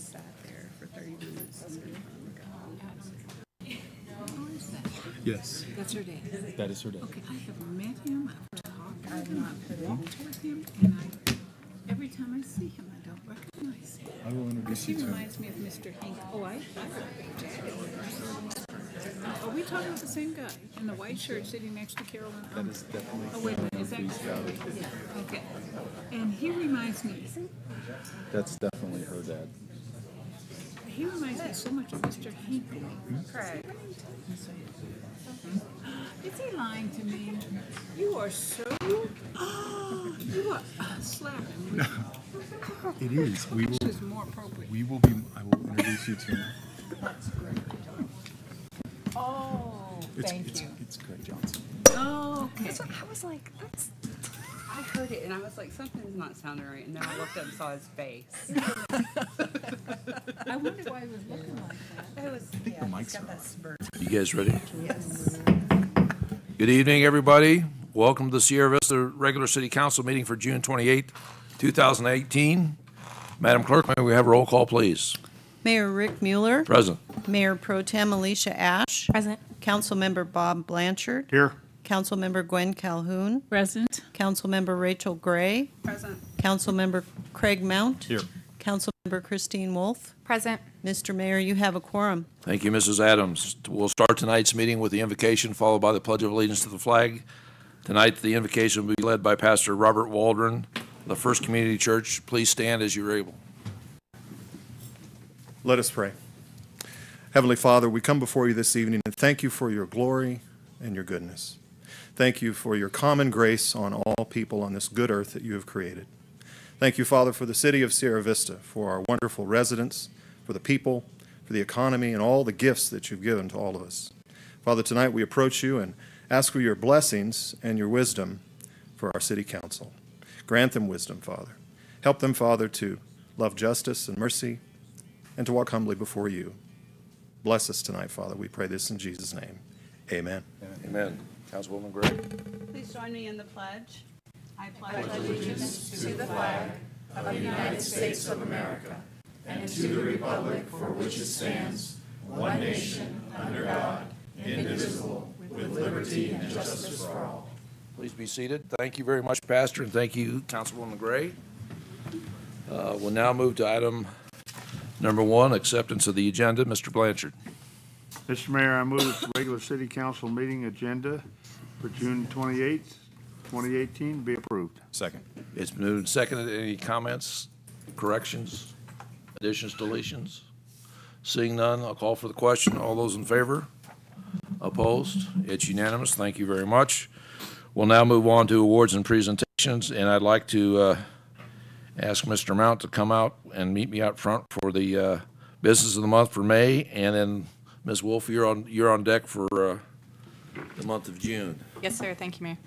sat there for 30 minutes. Yes, That's her dad. that is her dad. Okay, I have met him, I've talked with him, I've walked with him, and every time I see him, I don't recognize him. I will introduce He you to him. reminds me of Mr. Hank. Oh, I Are we talking about the same guy in the white shirt sitting next to Carolyn? That is definitely Oh, wait a minute, is that? Yeah, okay. And he reminds me, That's definitely her dad. he reminds me so much of Mr. Hinckley. Craig. Is he lying to me? You are so, you are slapping. It is. We will. This is more appropriate. We will be. I will introduce you to him. Oh, thank it's, you. It's Craig Johnson. Oh, okay. That's what I was like, that's. I heard it and I was like, something's not sounding right. And then I looked up and saw his face. I wonder why he was looking like that. It was, I think the mics are on. spurt. You guys ready? Yes. Good evening, everybody. Welcome to the Sierra Vista Regular City Council meeting for June 28, 2018. Madam Clerk, may we have a roll call, please? Mayor Rick Mueller. Present. Mayor Pro Tem Alicia Ash. Present. Councilmember Bob Blanchard. Here. Councilmember Gwen Calhoun. Present. Councilmember Rachel Gray. Present. Councilmember Craig Mount. Here. Councilmember Christine Wolf. Present. Mr. Mayor, you have a quorum. Thank you, Mrs. Adams. We'll start tonight's meeting with the invocation, followed by the Pledge of Allegiance to the flag. Tonight, the invocation will be led by Pastor Robert Waldron, the First Community Church. Please stand as you're able. Let us pray. Heavenly Father, we come before you this evening and thank you for your glory and your goodness. Thank you for your common grace on all people on this good earth that you have created. Thank you, Father, for the city of Sierra Vista, for our wonderful residents, for the people, for the economy, and all the gifts that you've given to all of us. Father, tonight we approach you and ask for your blessings and your wisdom for our city council. Grant them wisdom, Father. Help them, Father, to love justice and mercy and to walk humbly before you. Bless us tonight, Father. We pray this in Jesus' name. Amen. Amen. Councilwoman Gray. Please join me in the pledge. I pledge to the flag of the United States of America and to the republic for which it stands, one nation, under God, indivisible, with liberty and justice for all. Please be seated. Thank you very much, Pastor, and thank you, Councilwoman Gray. We'll now move to item number 1, acceptance of the agenda. Mr. Blanchard. Mr. Mayor, I move that the regular city council meeting agenda for June 28th, 2018 be approved. Second. It's been moved and seconded. Any comments, corrections, additions, deletions? Seeing none, I'll call for the question. All those in favor? Opposed? It's unanimous. Thank you very much. We'll now move on to awards and presentations, and I'd like to ask Mr. Mount to come out and meet me out front for the business of the month for May, and then Ms. Wolf, you're on deck for the month of June. Yes, sir. Thank you, Mayor.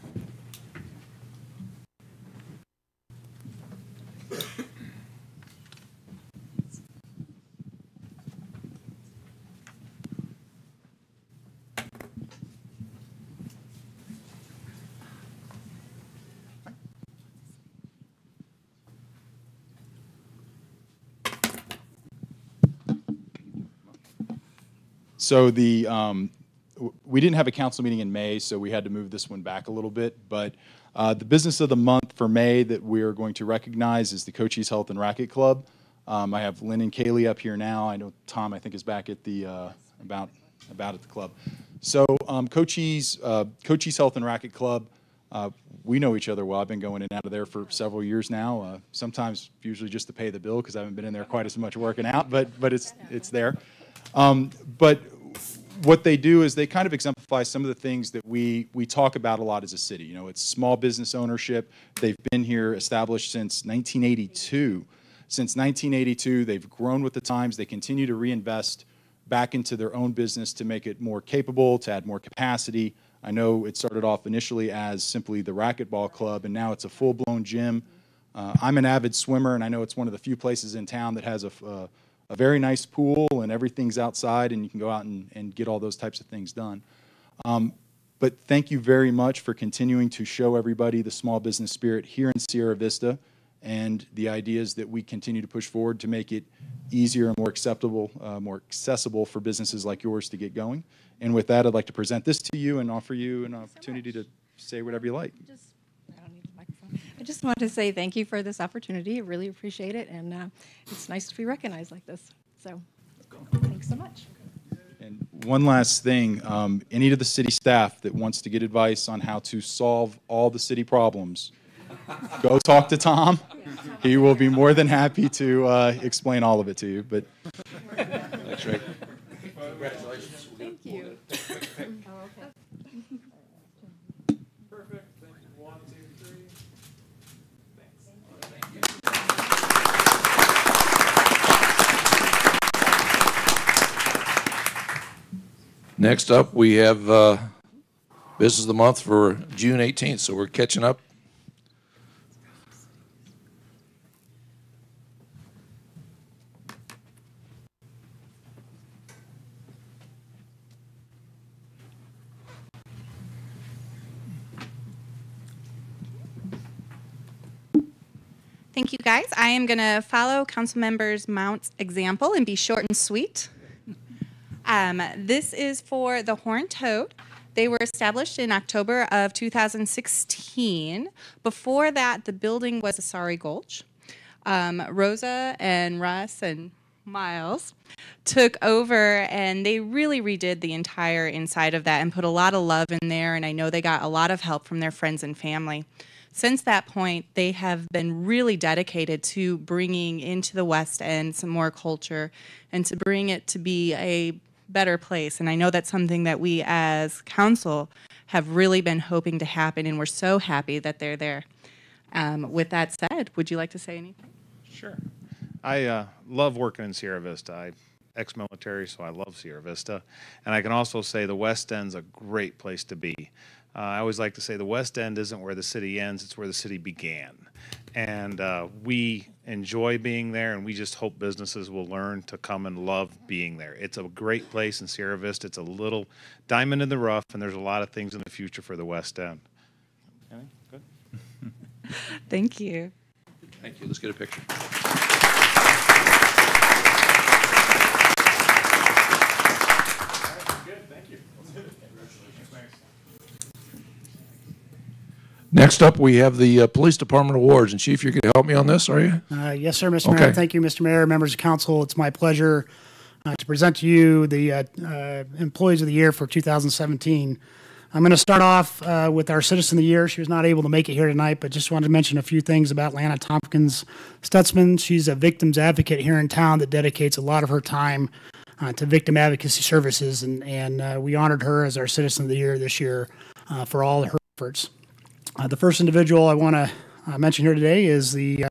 So we didn't have a council meeting in May, so we had to move this one back a little bit. But the business of the month for May that we are going to recognize is the Cochise Health and Racquet Club. I have Lynn and Kaylee up here now. I know Tom, I think, is back at the about at the club. So Cochise Health and Racquet Club. We know each other well. I've been going in and out of there for several years now. Sometimes, usually just to pay the bill because I haven't been in there quite as much working out. But it's there. But what they do is they kind of exemplify some of the things that we talk about a lot as a city. You know, it's small business ownership. They've been here established since 1982. Since 1982, they've grown with the times. They continue to reinvest back into their own business to make it more capable, to add more capacity. I know it started off initially as simply the racquetball club, and now it's a full-blown gym. I'm an avid swimmer, and I know it's one of the few places in town that has a very nice pool and everything's outside and you can go out and get all those types of things done. But thank you very much for continuing to show everybody the small business spirit here in Sierra Vista And the idea is that we continue to push forward to make it easier and more acceptable, more accessible for businesses like yours to get going. And with that, I'd like to present this to you and offer you an opportunity to say whatever you like. I don't need the microphone. I just want to say thank you for this opportunity. I really appreciate it, and it's nice to be recognized like this. So, thanks so much. And one last thing, any of the city staff that wants to get advice on how to solve all the city problems, go talk to Tom. He will be more than happy to explain all of it to you. But Thanks, Rick. Congratulations. Thank you. perfect. Thank you. 1, 2, 3. Next up, we have Business of the Month for June 18th, so we're catching up. Thank you, guys. I am going to follow Councilmember Mount's example and be short and sweet. This is for the Horned Toad. They were established in October of 2016. Before that, the building was Asari Gulch. Rosa and Russ and Miles took over, and they really redid the entire inside of that and put a lot of love in there, and I know they got a lot of help from their friends and family. Since that point, they have been really dedicated to bringing into the West End some more culture and to bring it to be a better place. And I know that's something that we as council have really been hoping to happen, and we're so happy that they're there. With that said, would you like to say anything? Sure. I love working in Sierra Vista. I'm ex-military, so I love Sierra Vista. And I can also say the West End's a great place to be. I always like to say the West End isn't where the city ends, it's where the city began. And we enjoy being there, and we just hope businesses will learn to come and love being there. It's a great place in Sierra Vista. It's a little diamond in the rough, and there's a lot of things in the future for the West End. Okay, good. Thank you. Thank you. Let's get a picture. Next up, we have the Police Department Awards. And Chief, you're going to help me on this, are you? Yes, sir, Mr. Mayor. Thank you, Mr. Mayor, members of council. It's my pleasure to present to you the Employees of the Year for 2017. I'm going to start off with our Citizen of the Year. She was not able to make it here tonight, but just wanted to mention a few things about Lana Tompkins Stutzman. She's a victims advocate here in town that dedicates a lot of her time to victim advocacy services, and we honored her as our Citizen of the Year this year for all her efforts. The first individual I want to mention here today is the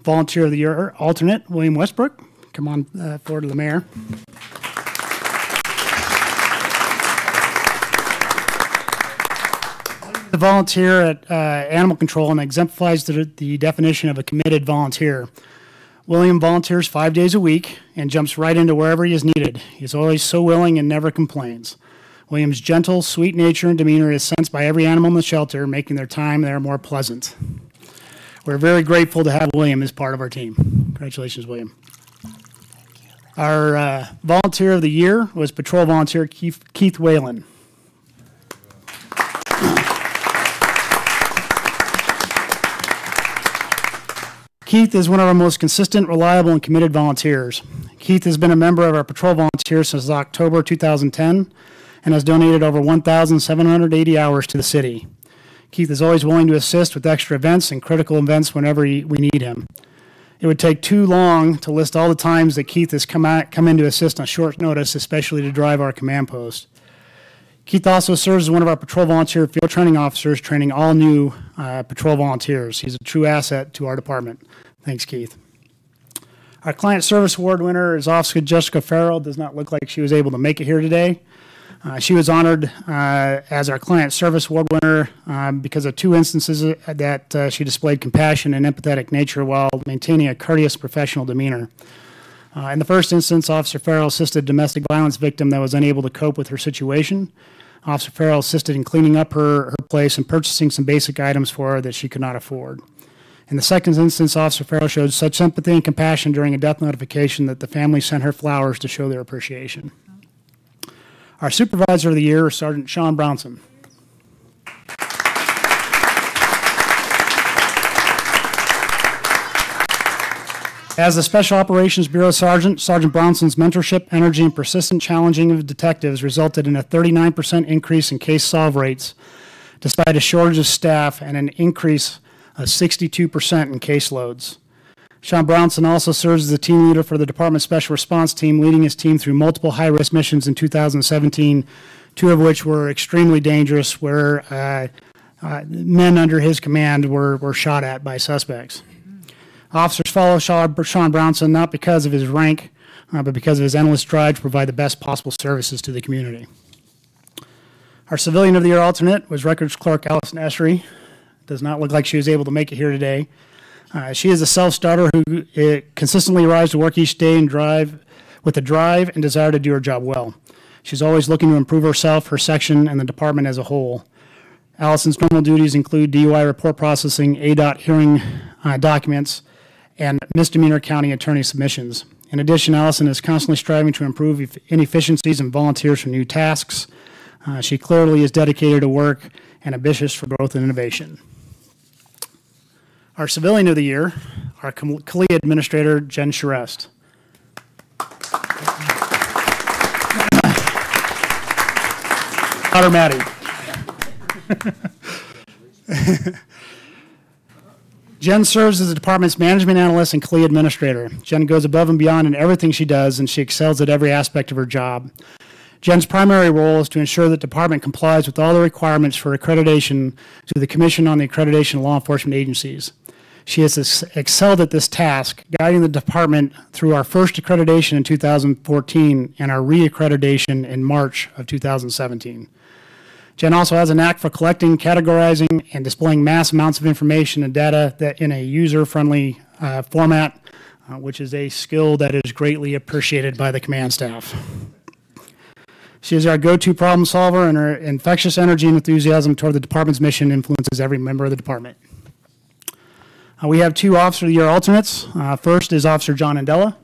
Volunteer of the Year alternate, William Westbrook. Come on forward to the mayor. The volunteer at animal control and exemplifies the definition of a committed volunteer. William volunteers 5 days a week and jumps right into wherever he is needed. He's always so willing and never complains. William's gentle, sweet nature and demeanor is sensed by every animal in the shelter, making their time there more pleasant. We're very grateful to have William as part of our team. Congratulations, William. Our Volunteer of the Year was Patrol Volunteer Keith Whalen. Keith is one of our most consistent, reliable, and committed volunteers. Keith has been a member of our Patrol Volunteers since October 2010 and has donated over 1,780 hours to the city. Keith is always willing to assist with extra events and critical events whenever we need him. It would take too long to list all the times that Keith has come in to assist on short notice, especially to drive our command post. Keith also serves as one of our Patrol Volunteer Field Training Officers, training all new Patrol Volunteers. He's a true asset to our department. Thanks, Keith. Our Client Service Award winner is Officer Jessica Farrell. Does not look like she was able to make it here today. She was honored as our Client Service Award winner because of 2 instances that she displayed compassion and empathetic nature while maintaining a courteous professional demeanor. In the first instance, Officer Farrell assisted a domestic violence victim that was unable to cope with her situation. Officer Farrell assisted in cleaning up her place and purchasing some basic items for her that she could not afford. In the second instance, Officer Farrell showed such sympathy and compassion during a death notification that the family sent her flowers to show their appreciation. Our Supervisor of the Year is Sergeant Sean Brownson. As the Special Operations Bureau Sergeant, Sergeant Bronson's mentorship, energy, and persistent challenging of detectives resulted in a 39% increase in case solve rates, despite a shortage of staff and an increase of 62% in caseloads. Sean Brownson also serves as the team leader for the Department Special Response Team, leading his team through multiple high-risk missions in 2017, two of which were extremely dangerous, where men under his command were shot at by suspects. Officers follow Sean Brownson not because of his rank, but because of his endless drive to provide the best possible services to the community. Our Civilian of the Year alternate was Records Clerk Allison Essery. Does not look like she was able to make it here today. She is a self-starter who consistently arrives to work each day and with a drive and desire to do her job well. She's always looking to improve herself, her section, and the department as a whole. Allison's normal duties include DUI report processing, ADOT hearing documents, and misdemeanor county attorney submissions. In addition, Allison is constantly striving to improve inefficiencies and volunteers for new tasks. She clearly is dedicated to work and ambitious for growth and innovation. Our Civilian of the Year, our CALEA Administrator, Jen Charest. Otter Maddie. Jen serves as the department's management analyst and CALEA administrator. Jen goes above and beyond in everything she does, and she excels at every aspect of her job. Jen's primary role is to ensure that the department complies with all the requirements for accreditation to the Commission on the Accreditation of Law Enforcement Agencies. She has excelled at this task, guiding the department through our first accreditation in 2014 and our re-accreditation in March of 2017. Jen also has a knack for collecting, categorizing, and displaying mass amounts of information and data that in a user-friendly format, which is a skill that is greatly appreciated by the command staff. She is our go-to problem solver, and her infectious energy and enthusiasm toward the department's mission influences every member of the department. We have two Officer of the Year alternates. First is Officer John Andella.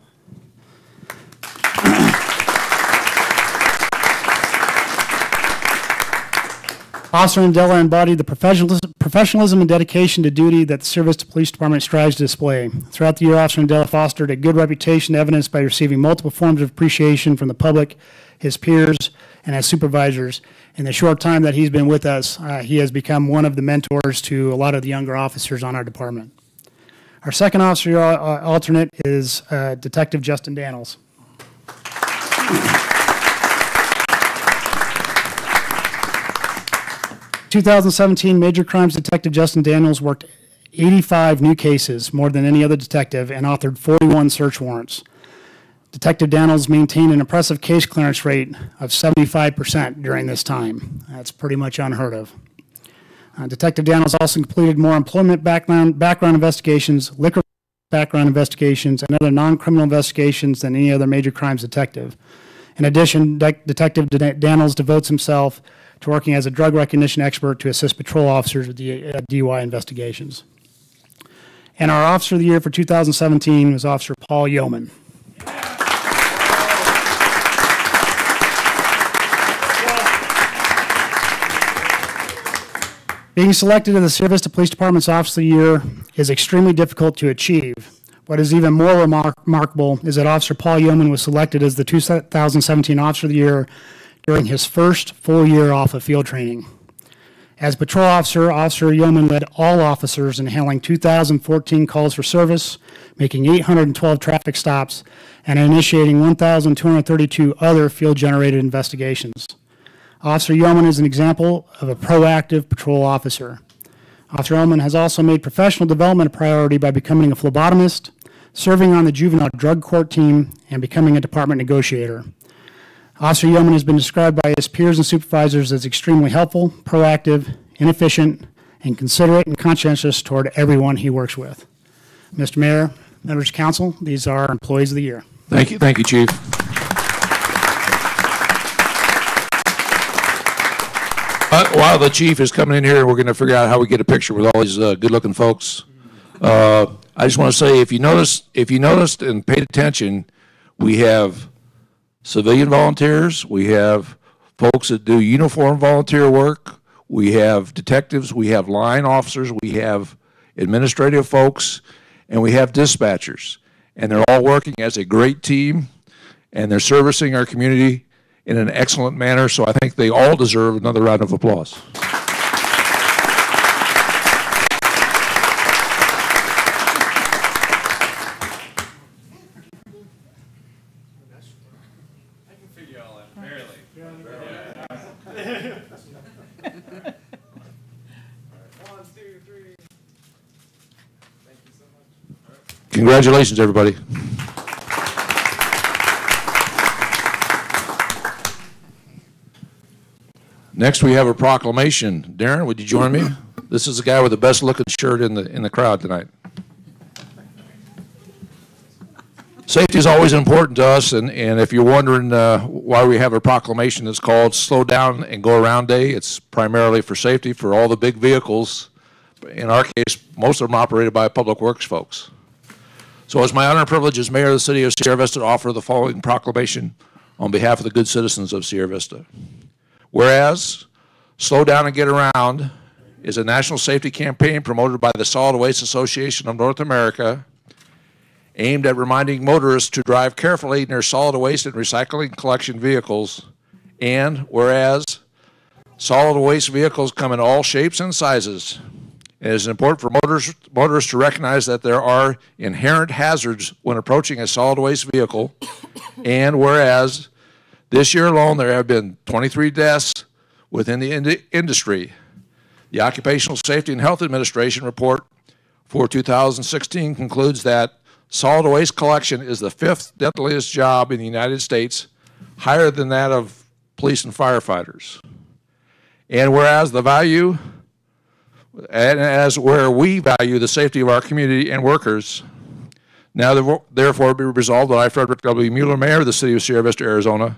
Officer Andella embodied the professionalism and dedication to duty that the Service Police Department strives to display. Throughout the year, Officer Andella fostered a good reputation evidenced by receiving multiple forms of appreciation from the public, his peers, and as supervisors. In the short time that he's been with us, he has become one of the mentors to a lot of the younger officers on our department. Our second Officer alternate is Detective Justin Daniels. 2017 Major Crimes Detective Justin Daniels worked 85 new cases, more than any other detective, and authored 41 search warrants. Detective Daniels maintained an impressive case clearance rate of 75% during this time. That's pretty much unheard of. Detective Daniels also completed more employment background investigations, liquor background investigations, and other non-criminal investigations than any other major crimes detective. In addition, Detective Daniels devotes himself to working as a drug recognition expert to assist patrol officers with DUI investigations. And our Officer of the Year for 2017 was Officer Paul Yeoman. Being selected as the Service to Police Department's Officer of the Year is extremely difficult to achieve. What is even more remarkable is that Officer Paul Yeoman was selected as the 2017 Officer of the Year during his first full year off of field training. As patrol officer, Officer Yeoman led all officers in handling 2,014 calls for service, making 812 traffic stops, and initiating 1,232 other field-generated investigations. Officer Yeoman is an example of a proactive patrol officer. Officer Yeoman has also made professional development a priority by becoming a phlebotomist, serving on the juvenile drug court team, and becoming a department negotiator. Officer Yeoman has been described by his peers and supervisors as extremely helpful, proactive, inefficient, and considerate and conscientious toward everyone he works with. Mr. Mayor, members of council, these are our employees of the year. Thank you, Chief. While the chief is coming in here, we're going to figure out how we get a picture with all these good-looking folks. I just want to say, if you noticed and paid attention, we have civilian volunteers, we have folks that do uniform volunteer work, we have detectives, we have line officers, we have administrative folks, and we have dispatchers. And they're all working as a great team, and they're servicing our community in an excellent manner, so I think they all deserve another round of applause. Congratulations, everybody. Next, we have a proclamation. Darren, would you join me? This is the guy with the best looking shirt in the crowd tonight. Safety is always important to us, and if you're wondering why we have a proclamation that's called Slow Down and Go Around Day, it's primarily for safety for all the big vehicles. In our case, most of them operated by public works folks. So it's my honor and privilege as mayor of the city of Sierra Vista to offer the following proclamation on behalf of the good citizens of Sierra Vista. Whereas Slow Down and Get Around is a national safety campaign promoted by the Solid Waste Association of North America, aimed at reminding motorists to drive carefully near solid waste and recycling collection vehicles. And whereas solid waste vehicles come in all shapes and sizes, it is important for motorists to recognize that there are inherent hazards when approaching a solid waste vehicle. And whereas this year alone there have been 23 deaths within the industry, the Occupational Safety and Health Administration report for 2016 concludes that solid waste collection is the 5th deadliest job in the United States, higher than that of police and firefighters. And whereas where we value the safety of our community and workers, now therefore be resolved that I, Frederick W. Mueller, Mayor of the City of Sierra Vista, Arizona,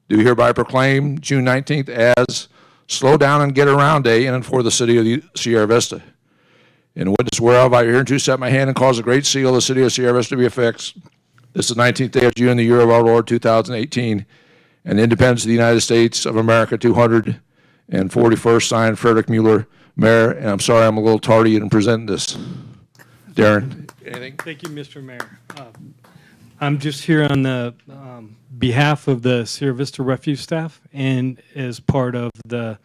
do hereby proclaim June 19th as Slow Down and Get Around Day in and for the City of Sierra Vista. In witness whereof I hereunto set my hand and cause the great seal of the City of Sierra Vista to be affixed. This is the 19th day of June, the year of our Lord 2018, and the independence of the United States of America 241st, signed Frederick Mueller, Mayor. And I'm sorry I'm a little tardy in presenting this. Darren, anything? Thank you, Mr. Mayor. I'm just here on the behalf of the Sierra Vista Refuge staff and as part of the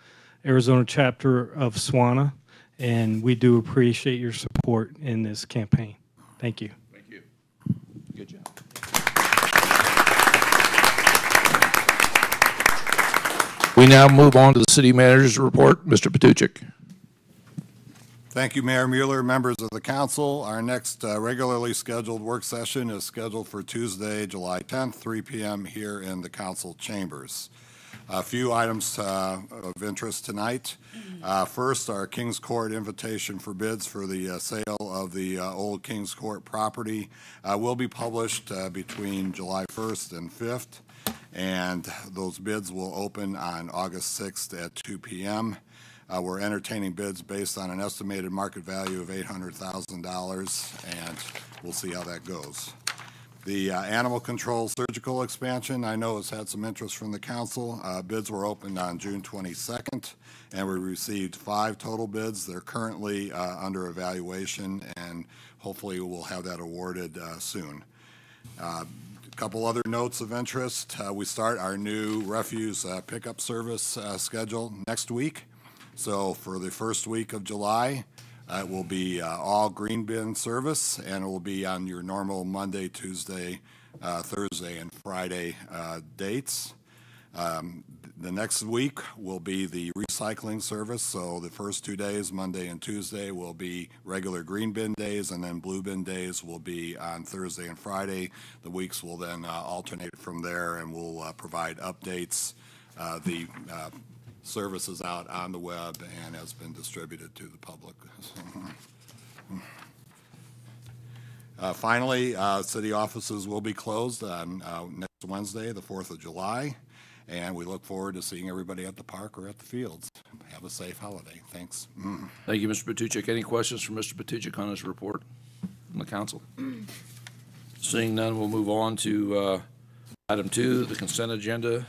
Arizona chapter of SWANA, and we do appreciate your support in this campaign. Thank you. Thank you. Good job. We now move on to the city manager's report. Mr. Patuchik. Thank you, Mayor Mueller, members of the council. Our next regularly scheduled work session is scheduled for Tuesday, July 10th, 3 p.m. here in the council chambers. A few items of interest tonight. First, our Kings Court invitation for bids for the sale of the old Kings Court property will be published between July 1st and 5th, and those bids will open on August 6th at 2 p.m. We're entertaining bids based on an estimated market value of $800,000, and we'll see how that goes. The animal control surgical expansion, I know has had some interest from the council. Bids were opened on June 22nd, and we received 5 total bids. They're currently under evaluation, and hopefully we'll have that awarded soon. A couple other notes of interest. We start our new refuse pickup service schedule next week. So for the first week of July, it will be all green bin service, and it will be on your normal Monday, Tuesday, Thursday, and Friday dates. The next week will be the recycling service. So the first 2 days, Monday and Tuesday, will be regular green bin days, and then blue bin days will be on Thursday and Friday. The weeks will then alternate from there, and we'll provide updates. The services out on the web and has been distributed to the public. Finally, city offices will be closed on next Wednesday, the 4th of July, and we look forward to seeing everybody at the park or at the fields. Have a safe holiday. Thanks. Thank you, Mr. Patuchik. Any questions for Mr. Patuchik on his report from the council? Seeing none, we'll move on to item 2, the consent agenda.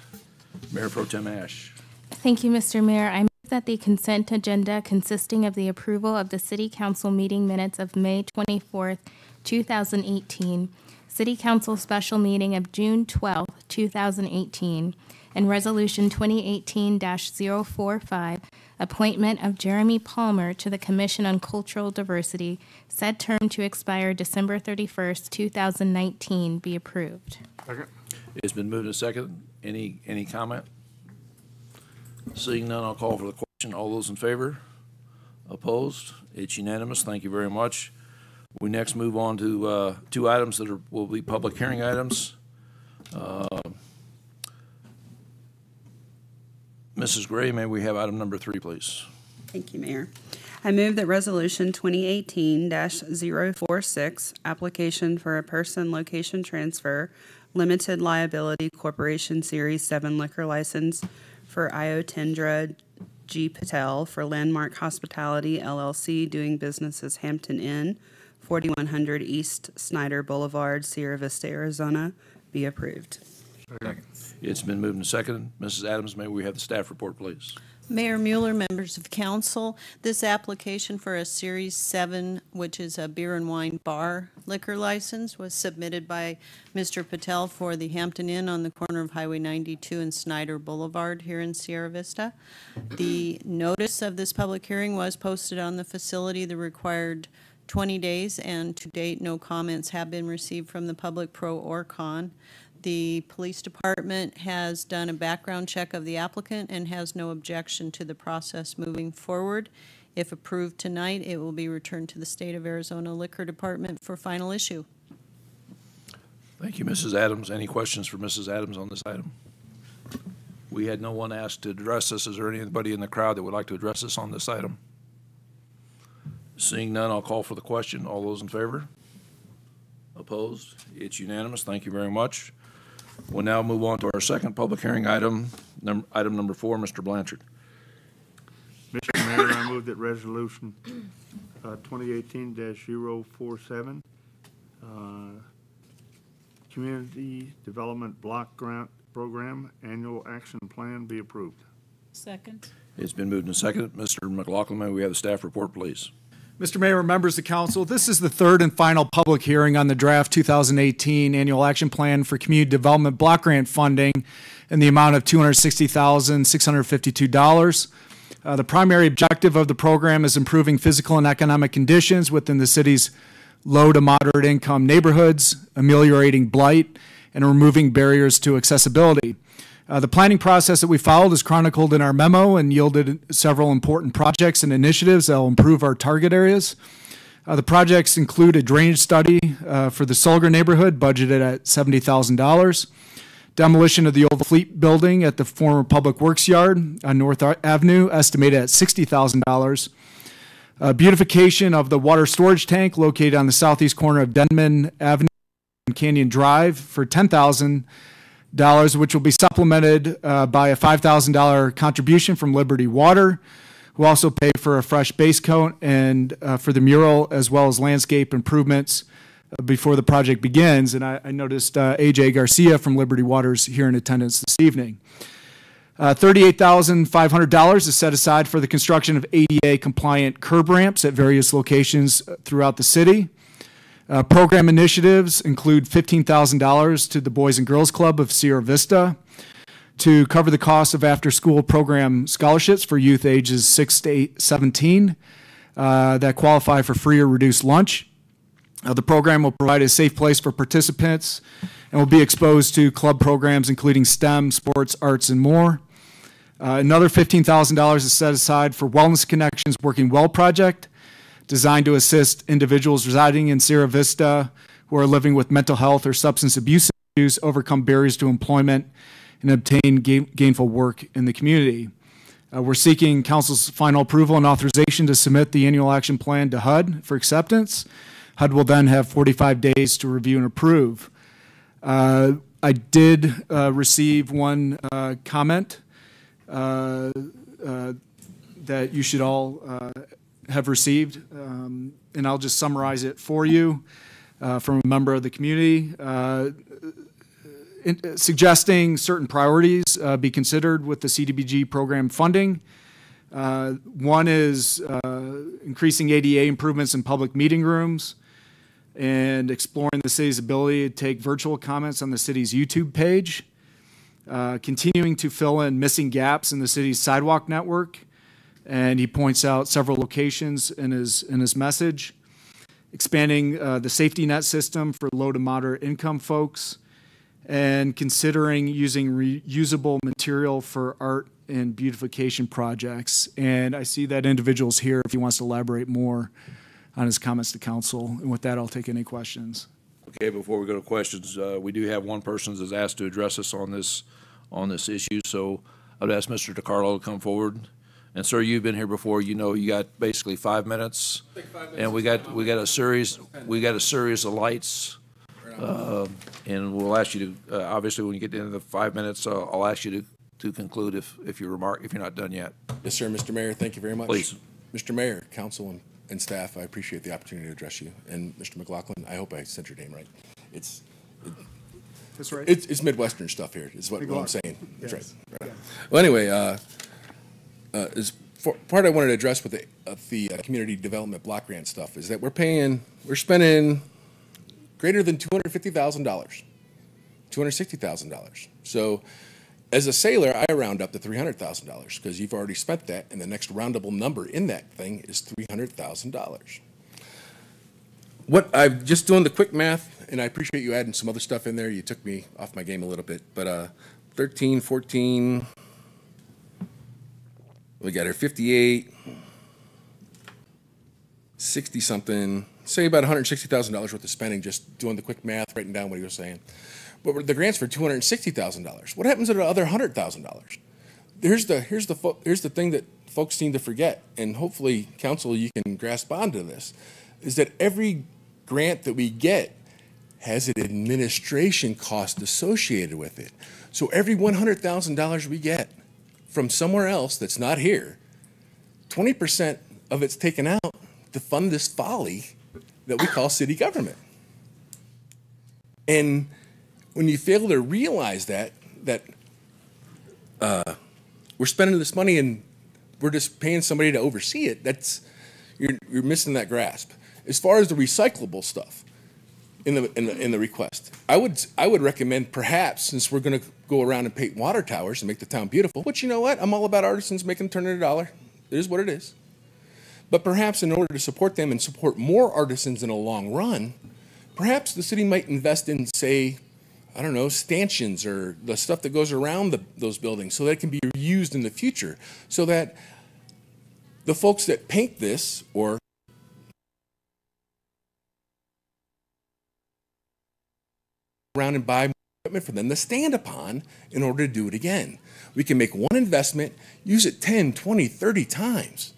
Mayor Pro Tem Ash. Thank you, Mr. Mayor. I move that the consent agenda consisting of the approval of the City Council meeting minutes of May 24th, 2018, City Council special meeting of June 12th, 2018, and Resolution 2018-045, appointment of Jeremy Palmer to the Commission on Cultural Diversity, said term to expire December 31st, 2019, be approved. Second. It's been moved and seconded. Any comment? Seeing none, I'll call for the question. All those in favor? Opposed? It's unanimous. Thank you very much. We next move on to 2 items that will be public hearing items. Mrs. Gray, may we have item number 3, please? Thank you, Mayor. I move that Resolution 2018-046, application for a person location transfer, limited liability corporation Series 7 liquor license for Iotendra G. Patel for Landmark Hospitality LLC, doing business as Hampton Inn, 4100 East Snyder Boulevard, Sierra Vista, Arizona, be approved. Second. It's been moved and seconded. Mrs. Adams, may we have the staff report, please? Mayor Mueller, members of council, this application for a Series 7, which is a beer and wine bar liquor license, was submitted by Mr. Patel for the Hampton Inn on the corner of Highway 92 and Snyder Boulevard here in Sierra Vista. The notice of this public hearing was posted on the facility the required 20 days, and to date, no comments have been received from the public, pro or con. The police department has done a background check of the applicant and has no objection to the process moving forward. If approved tonight, it will be returned to the State of Arizona Liquor Department for final issue. Thank you, Mrs. Adams. Any questions for Mrs. Adams on this item? We had no one asked to address this. Is there anybody in the crowd that would like to address us on this item? Seeing none, I'll call for the question. All those in favor? Opposed? It's unanimous. Thank you very much. We'll now move on to our second public hearing item, item number 4, Mr. Blanchard. Mr. Mayor, I move that Resolution 2018-047, Community Development Block Grant Program Annual Action Plan be approved. Second. It's been moved and seconded. Mr. McLaughlin, may we have the staff report, please? Mr. Mayor, members of council, this is the third and final public hearing on the draft 2018 Annual Action Plan for Community Development Block Grant Funding in the amount of $260,652. The primary objective of the program is improving physical and economic conditions within the city's low to moderate income neighborhoods, ameliorating blight, and removing barriers to accessibility. The planning process that we followed is chronicled in our memo and yielded several important projects and initiatives that will improve our target areas. The projects include a drainage study for the Solgar neighborhood, budgeted at $70,000, demolition of the old Fleet building at the former Public Works yard on North Avenue, estimated at $60,000, beautification of the water storage tank located on the southeast corner of Denman Avenue and Canyon Drive for $10,000, which will be supplemented by a $5,000 contribution from Liberty Water, who also pay for a fresh base coat and for the mural, as well as landscape improvements before the project begins. And I noticed AJ Garcia from Liberty Water is here in attendance this evening. $38,500 is set aside for the construction of ADA-compliant curb ramps at various locations throughout the city. Program initiatives include $15,000 to the Boys and Girls Club of Sierra Vista to cover the cost of after-school program scholarships for youth ages 6 to 17 that qualify for free or reduced lunch. The program will provide a safe place for participants and will be exposed to club programs including STEM, sports, arts, and more. Another $15,000 is set aside for Wellness Connections Working Well project, designed to assist individuals residing in Sierra Vista who are living with mental health or substance abuse issues overcome barriers to employment and obtain gainful work in the community. We're seeking council's final approval and authorization to submit the annual action plan to HUD for acceptance. HUD will then have 45 days to review and approve. I I did receive one comment that you should all have received, and I'll just summarize it for you from a member of the community, suggesting certain priorities be considered with the CDBG program funding. One is increasing ADA improvements in public meeting rooms and exploring the city's ability to take virtual comments on the city's YouTube page, continuing to fill in missing gaps in the city's sidewalk network, and he points out several locations in his message, expanding the safety net system for low to moderate income folks, and considering using reusable material for art and beautification projects. And I see that individual's here if he wants to elaborate more on his comments to council. And with that, I'll take any questions. Okay, before we go to questions, we do have one person that's asked to address us on this issue. So I'd ask Mr. DiCarlo to come forward. And sir, you've been here before. You know, you got basically 5 minutes, and we got a series of lights. And we'll ask you to obviously when you get into the 5 minutes, I'll ask you to conclude if you're not done yet. Yes, sir, Mr. Mayor. Thank you very much. Please, Mr. Mayor, council, and staff. I appreciate the opportunity to address you. And Mr. McLaughlin, I hope I said your name right. That's right. It's Midwestern stuff here. Is what I'm saying. Yes. That's right. Well, anyway, part I wanted to address with the community development block grant stuff is that we're spending greater than $250,000, $260,000. So as a sailor, I round up to $300,000 because you've already spent that, and the next roundable number in that thing is $300,000. What I'm just doing the quick math, and I appreciate you adding some other stuff in there. You took me off my game a little bit, but 13, 14, we got here 58, 60 something, say about $160,000 worth of spending, just doing the quick math, writing down what he was saying. But the grant's for $260,000. What happens to the other $100,000? Here's the thing that folks seem to forget, and hopefully, council, you can grasp onto this, is that every grant that we get has an administration cost associated with it. So every $100,000 we get from somewhere else that's not here, 20% of it's taken out to fund this folly that we call city government. And when you fail to realize that we're spending this money and we're just paying somebody to oversee it, you're missing that grasp. As far as the recyclable stuff in the request, I would recommend perhaps, since we're going to go around and paint water towers and make the town beautiful, which you know what, I'm all about artisans making them turn in $1. It is what it is. But perhaps in order to support them and support more artisans in a long run, perhaps the city might invest in, say, I don't know, stanchions or the stuff that goes around those buildings so that it can be reused in the future, so that the folks that paint this or around and buy more equipment for them to stand upon in order to do it again. We can make one investment, use it 10, 20, 30 times,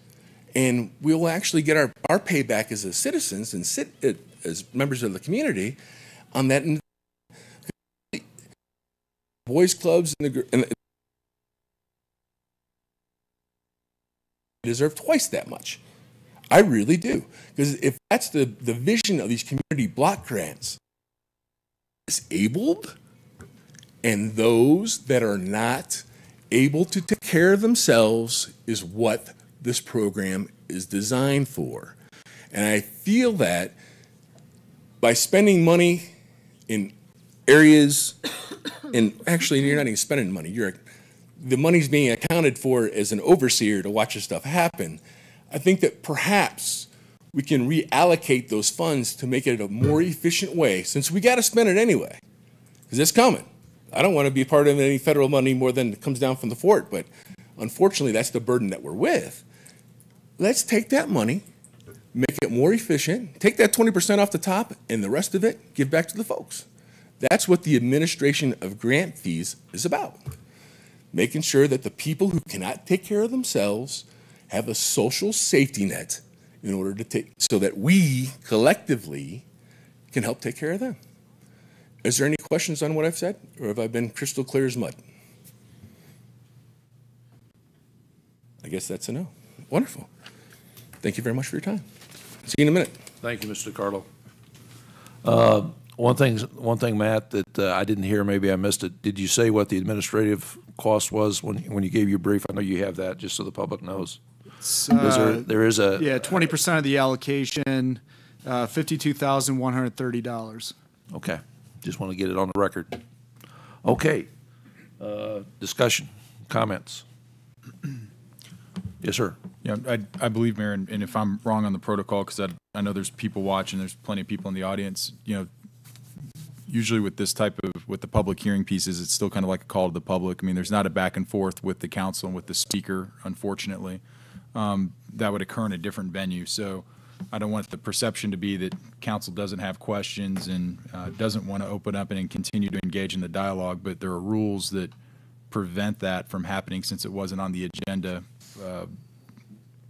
and we'll actually get our payback as citizens and as members of the community on that. Boys clubs and deserve twice that much. I really do. Because if that's the vision of these community block grants, disabled and those that are not able to take care of themselves is what this program is designed for. And I feel that by spending money in areas, and actually you're not even spending money, the money's being accounted for as an overseer to watch this stuff happen. I think that perhaps we can reallocate those funds to make it a more efficient way, since we got to spend it anyway, because it's coming. I don't want to be part of any federal money more than comes down from the fort, but unfortunately that's the burden that we're with. Let's take that money, make it more efficient, take that 20% off the top, and the rest of it give back to the folks. That's what the administration of grant fees is about. Making sure that the people who cannot take care of themselves have a social safety net in order to so that we collectively can help take care of them. Is there any questions on what I've said, or have I been crystal clear as mud? I guess that's a no. Wonderful. Thank you very much for your time. See you in a minute. Thank you, Mr. DiCarlo. One thing, Matt, that I didn't hear, maybe I missed it. Did you say what the administrative cost was when you gave your brief? I know you have that, just so the public knows. There is a 20% of the allocation, $52,130. Okay, just want to get it on the record. Okay, discussion, comments. Yes, sir. Yeah, I believe, Mayor, and if I'm wrong on the protocol, because I know there's people watching, there's plenty of people in the audience, you know, usually with this type of, with the public hearing pieces, it's still kind of like a call to the public. I mean, there's not a back and forth with the council and with the speaker, unfortunately. That would occur in a different venue. So I don't want the perception to be that council doesn't have questions and doesn't want to open up and continue to engage in the dialogue, but there are rules that prevent that from happening since it wasn't on the agenda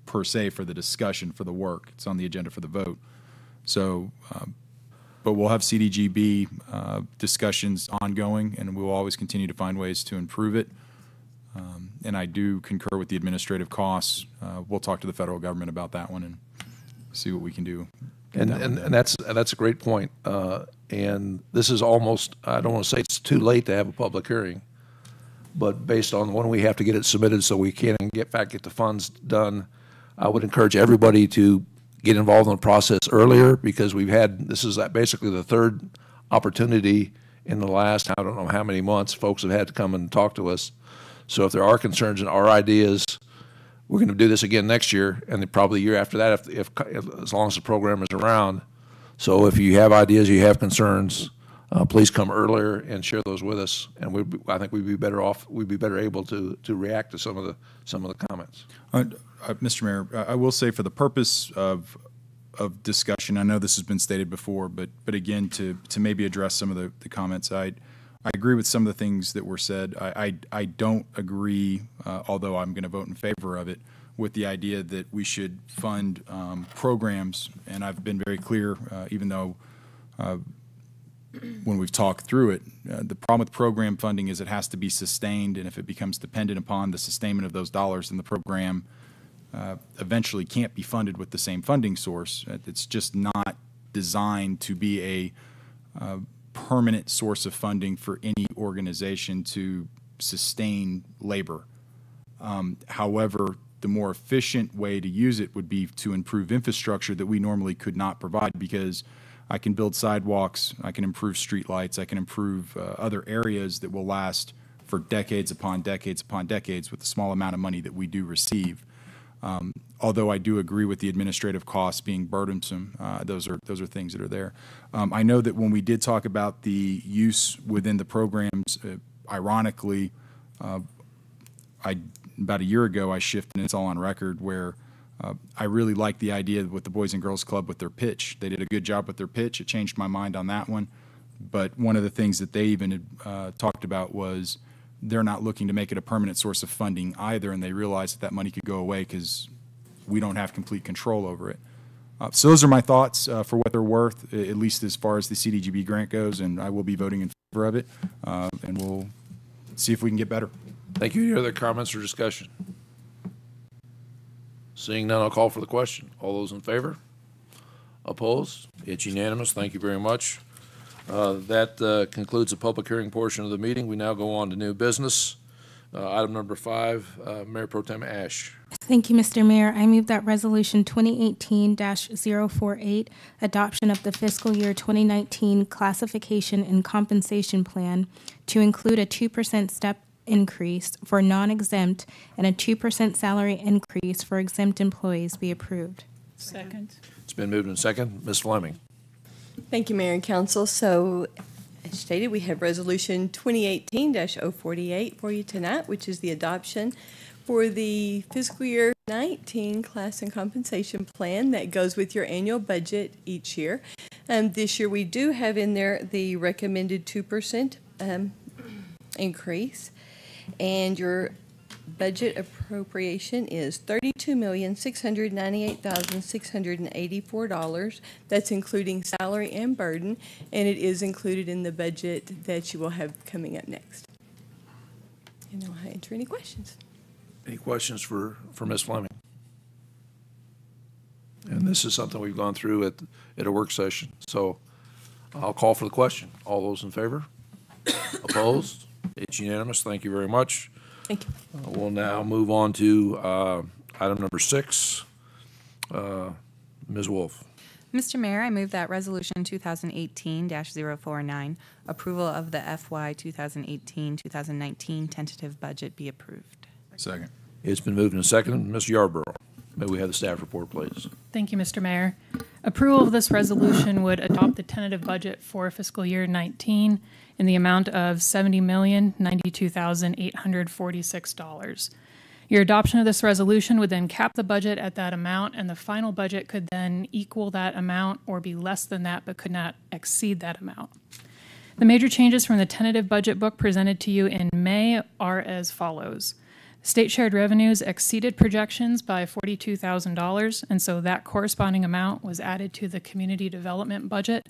per se for the discussion, for the work. It's on the agenda for the vote. So, but we'll have CDGB discussions ongoing, and we'll always continue to find ways to improve it. And I do concur with the administrative costs. We'll talk to the federal government about that one and see what we can do. And that's a great point. And this is almost, I don't want to say it's too late to have a public hearing, but based on when we have to get it submitted so we can get the funds done, I would encourage everybody to get involved in the process earlier, because this is basically the third opportunity in the last, I don't know how many months, folks have had to come and talk to us. So if there are concerns and our ideas, we're going to do this again next year, and then probably the year after that, if as long as the program is around. So if you have ideas, you have concerns, please come earlier and share those with us, and I think we'd be better off. We'd be better able to react to some of the comments. Mr. Mayor, I will say, for the purpose of discussion, I know this has been stated before, but again, to maybe address some of the comments, I agree with some of the things that were said. I don't agree, although I'm going to vote in favor of it, with the idea that we should fund programs, and I've been very clear, even though when we've talked through it, the problem with program funding is it has to be sustained, and if it becomes dependent upon the sustainment of those dollars, then the program eventually can't be funded with the same funding source. It's just not designed to be a permanent source of funding for any organization to sustain labor. However, the more efficient way to use it would be to improve infrastructure that we normally could not provide, because I can build sidewalks, I can improve streetlights, I can improve other areas that will last for decades upon decades upon decades with the small amount of money that we do receive. Although I do agree with the administrative costs being burdensome, those are things that are there. I know that when we did talk about the use within the programs, ironically, about a year ago I shifted, and it's all on record, where I really like the idea with the Boys and Girls Club with their pitch. They did a good job with their pitch. It changed my mind on that one. But one of the things that they even talked about was they're not looking to make it a permanent source of funding either, and they realized that money could go away because we don't have complete control over it. So those are my thoughts for what they're worth, at least as far as the CDGB grant goes, and I will be voting in favor of it, and we'll see if we can get better. Thank you. Any other comments or discussion? Seeing none, I'll call for the question. All those in favor? Opposed? It's unanimous. Thank you very much. That concludes the public hearing portion of the meeting. We now go on to new business. Item number 5, Mayor Pro Tem Ash. Thank you, Mr. Mayor. I move that Resolution 2018-048, adoption of the fiscal year 2019 classification and compensation plan, to include a 2% step increase for non-exempt and a 2% salary increase for exempt employees, be approved. Second. It's been moved and second. Ms. Fleming. Thank you, Mayor and Council. So, as stated, we have Resolution 2018-048 for you tonight, which is the adoption for the fiscal year 19 class and compensation plan that goes with your annual budget each year. This year we do have in there the recommended 2% increase, and budget appropriation is $32,698,684. That's including salary and burden, and it is included in the budget that you will have coming up next. And I'll answer any questions. Any questions for Ms. Fleming? And this is something we've gone through at a work session. So I'll call for the question. All those in favor? Opposed? It's unanimous. Thank you very much. Thank you. We'll now move on to item number 6. Ms. Wolf. Mr. Mayor, I move that Resolution 2018-049, approval of the FY 2018-2019 tentative budget be approved. Second. It's been moved and seconded. Ms. Yarborough, may we have the staff report, please? Thank you, Mr. Mayor. Approval of this resolution would adopt the tentative budget for fiscal year 19 in the amount of $70,092,846. Your adoption of this resolution would then cap the budget at that amount, and the final budget could then equal that amount or be less than that but could not exceed that amount. The major changes from the tentative budget book presented to you in May are as follows. State shared revenues exceeded projections by $42,000, and so that corresponding amount was added to the community development budget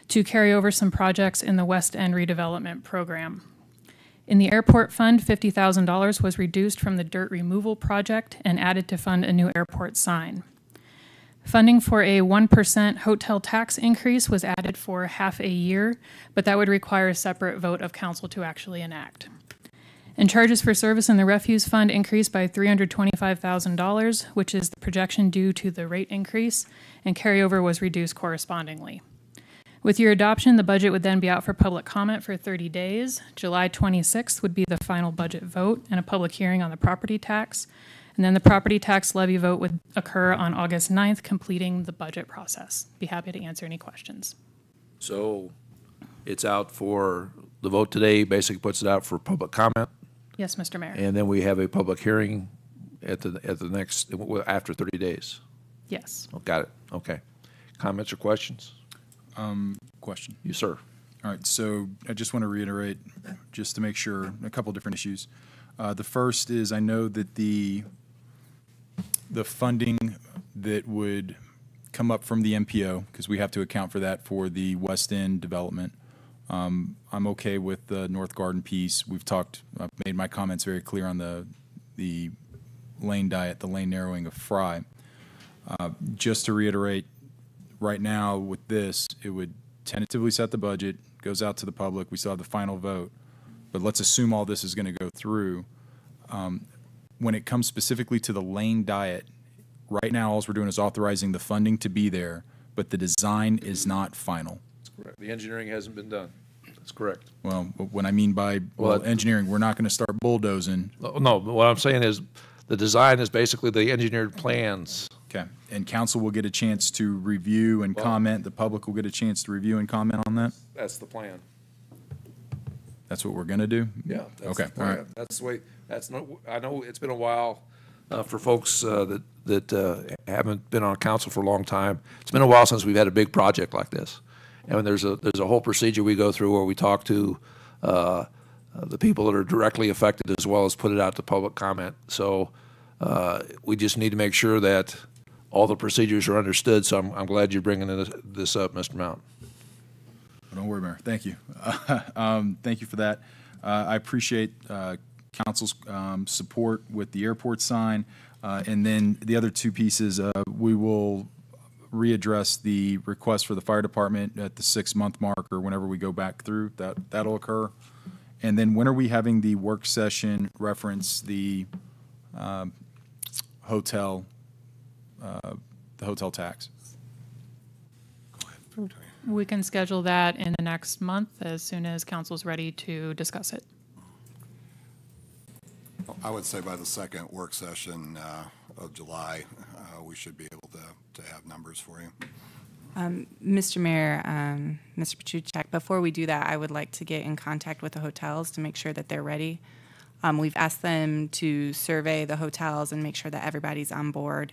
to carry over some projects in the West End redevelopment program. In the airport fund, $50,000 was reduced from the dirt removal project and added to fund a new airport sign. Funding for a 1% hotel tax increase was added for half a year, but that would require a separate vote of council to actually enact. And charges for service in the refuse fund increased by $325,000, which is the projection due to the rate increase, and carryover was reduced correspondingly. With your adoption, the budget would then be out for public comment for 30 days. July 26th would be the final budget vote and a public hearing on the property tax. And then the property tax levy vote would occur on August 9th, completing the budget process. Be happy to answer any questions. So it's out for the vote today, basically puts it out for public comment. Yes, Mr. Mayor. And then we have a public hearing at the next, after 30 days. Yes. Oh, got it. Okay. Comments or questions? Question. You, sir. All right, so I just want to reiterate, just to make sure, a couple different issues. The first is I know that the funding that would come up from the MPO, because we have to account for that for the West End development. I'm okay with the North Garden piece. I've made my comments very clear on the lane diet, the lane narrowing of Fry. Just to reiterate, right now with this, it would tentatively set the budget, goes out to the public, we still have the final vote, but let's assume all this is going to go through. When it comes specifically to the lane diet, right now all we're doing is authorizing the funding to be there, but the design is not final. That's correct. The engineering hasn't been done. That's correct. Well, what I mean by engineering, we're not going to start bulldozing. No, what I'm saying is the design is basically the engineered plans. Okay, and council will get a chance to review and comment. The public will get a chance to review and comment on that? That's the plan. That's what we're going to do? Yeah. That's Okay, the plan. all right. That's the way, I know it's been a while for folks that haven't been on council for a long time. It's been a while since we've had a big project like this. And there's a whole procedure we go through where we talk to the people that are directly affected as well as put it out to public comment. So we just need to make sure that all the procedures are understood. So I'm glad you're bringing this up, Mr. Mount. Don't worry, Mayor. Thank you. Thank you for that. I appreciate council's support with the airport sign. And then the other two pieces, we will readdress the request for the fire department at the 6-month mark or whenever we go back through. That'll occur. And then when are we having the work session reference the hotel tax? We can schedule that in the next month as soon as council's ready to discuss it. I would say by the second work session of July, we should be able to have numbers for you. Mr. Mayor, Mr. Pachuchak, before we do that, I would like to get in contact with the hotels to make sure that they're ready. We've asked them to survey the hotels and make sure that everybody's on board.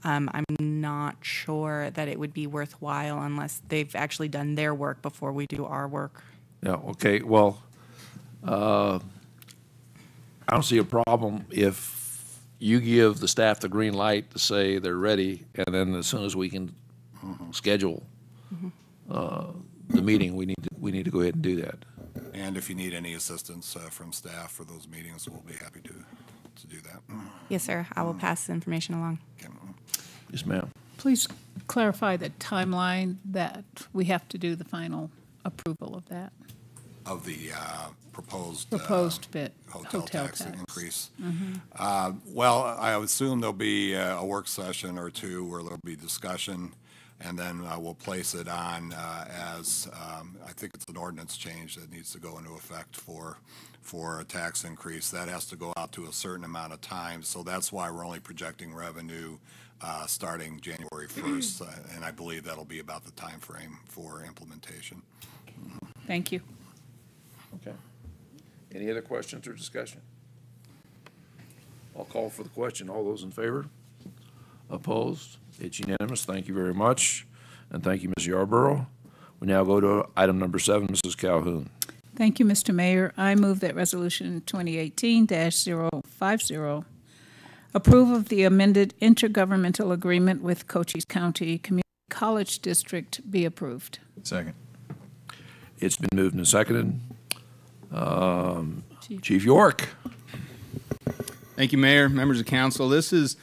I'm not sure that it would be worthwhile unless they've actually done their work before we do our work. Yeah, okay, well, I don't see a problem if you give the staff the green light to say they're ready, and then as soon as we can schedule the meeting, we need to go ahead and do that. And if you need any assistance from staff for those meetings, we'll be happy to do that. Yes, sir. I will pass the information along. Yes, ma'am. Please clarify the timeline that we have to do the final approval of that. Of the proposed bit, hotel tax increase. Mhm. Well, I would assume there'll be a work session or two where there'll be discussion, and then we'll place it on as I think it's an ordinance change that needs to go into effect for a tax increase. That has to go out to a certain amount of time, so that's why we're only projecting revenue starting January 1st, and I believe that'll be about the time frame for implementation. Thank you. Okay. Any other questions or discussion? I'll call for the question. All those in favor? Opposed? It's unanimous. Thank you very much. And thank you, Ms. Yarborough. We now go to item number 7, Mrs. Calhoun. Thank you, Mr. Mayor. I move that Resolution 2018-050 approve of the amended intergovernmental agreement with Cochise County Community College District be approved. Second. It's been moved and seconded. Chief York. Thank you, Mayor, members of council. This is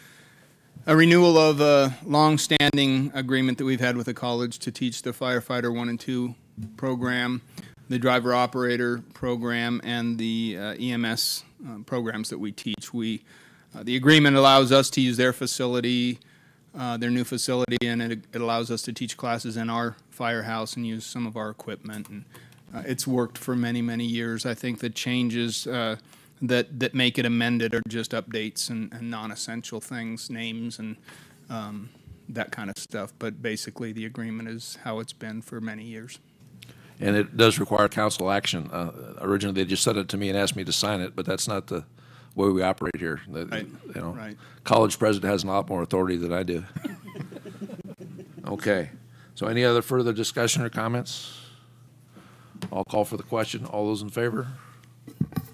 a renewal of a long-standing agreement that we've had with the college to teach the firefighter 1 and 2 program, the driver operator program, and the EMS programs that we teach. The agreement allows us to use their facility, their new facility, and it allows us to teach classes in our firehouse and use some of our equipment. And it's worked for many, many years. I think the changes that make it amended are just updates and non-essential things, names and that kind of stuff. But basically, the agreement is how it's been for many years. And it does require council action. Originally, they just sent it to me and asked me to sign it, but that's not the way we operate here. Right. You know, Right. College president has a lot more authority than I do. Okay. So any other further discussion or comments? I'll call for the question. All those in favor?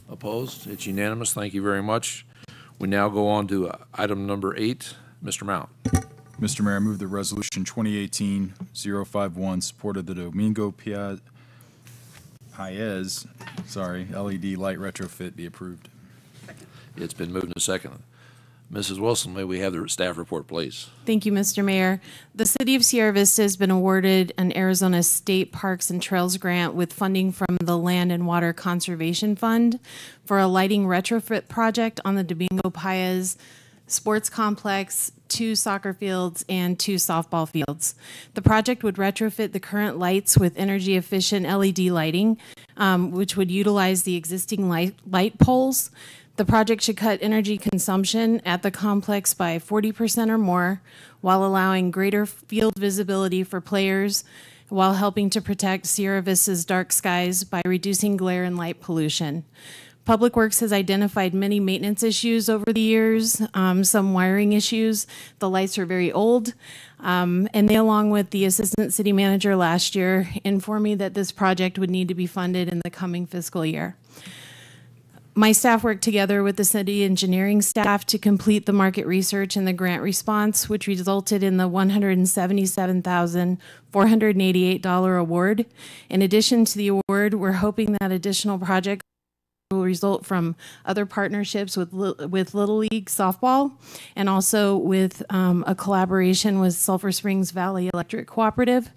Opposed? It's unanimous. Thank you very much. We now go on to item number 8. Mr. Mount. Mr. Mayor, I move that Resolution 2018-051, support of the Domingo Paez, LED light retrofit be approved. It's been moved and seconded. Mrs. Wilson, may we have the staff report, please? Thank you, Mr. Mayor. The City of Sierra Vista has been awarded an Arizona State Parks and Trails grant with funding from the Land and Water Conservation Fund for a lighting retrofit project on the Domingo Paez Sports Complex, 2 soccer fields, and 2 softball fields. The project would retrofit the current lights with energy-efficient LED lighting, which would utilize the existing light poles. The project should cut energy consumption at the complex by 40% or more, while allowing greater field visibility for players, while helping to protect Sierra Vista's dark skies by reducing glare and light pollution. Public Works has identified many maintenance issues over the years, some wiring issues. The lights are very old, and they, along with the Assistant City Manager last year, informed me that this project would need to be funded in the coming fiscal year. My staff worked together with the city engineering staff to complete the market research and the grant response, which resulted in the $177,488 award. In addition to the award, we're hoping that additional projects will result from other partnerships with Little League Softball and also with a collaboration with Sulphur Springs Valley Electric Cooperative.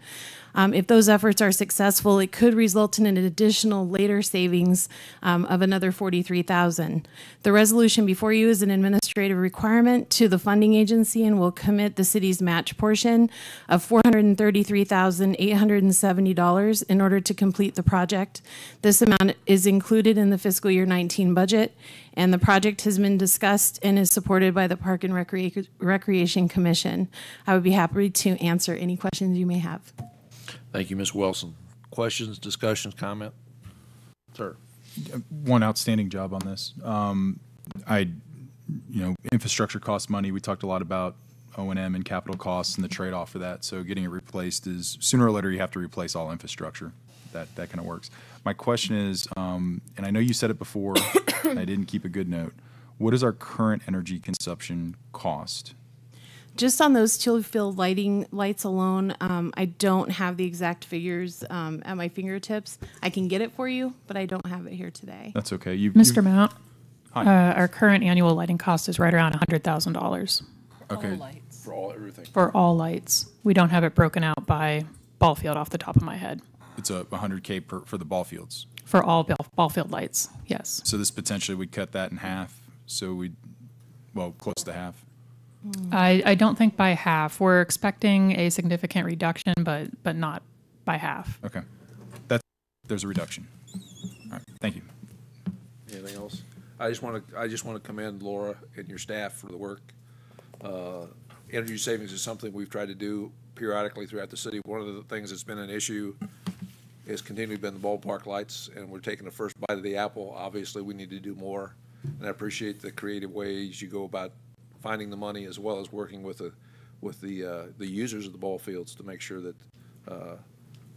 If those efforts are successful, it could result in an additional later savings of another $43,000. The resolution before you is an administrative requirement to the funding agency and will commit the city's match portion of $433,870 in order to complete the project. This amount is included in the fiscal year 19 budget, and the project has been discussed and is supported by the Park and Recreation Commission. I would be happy to answer any questions you may have. Thank you, Ms. Wilson. Questions, discussions, comment? Sir. One outstanding job on this. Infrastructure costs money. We talked a lot about O&M and capital costs and the trade-off for that. So getting it replaced is, sooner or later, you have to replace all infrastructure. that kind of works. My question is, and I know you said it before, and I didn't keep a good note. What is our current energy consumption cost? Just on those field lights alone, I don't have the exact figures at my fingertips. I can get it for you, but I don't have it here today. That's okay. Mr. Mount, Hi. our current annual lighting cost is right around $100,000. Okay. For all, everything. For all lights. We don't have it broken out by ball field off the top of my head. It's a $100K for the ball fields. For all ball field lights, yes. So this potentially would cut that in half. So close to half. I don't think by half. We're expecting a significant reduction, but not by half. Okay. There's a reduction. All right. Thank you. Anything else? I just want to commend Laura and your staff for the work. Energy savings is something we've tried to do periodically throughout the city. One of the things that's been an issue has continually been the ballpark lights, and we're taking the first bite of the apple. Obviously, we need to do more, and I appreciate the creative ways you go about finding the money, as well as working with the users of the ball fields to make sure that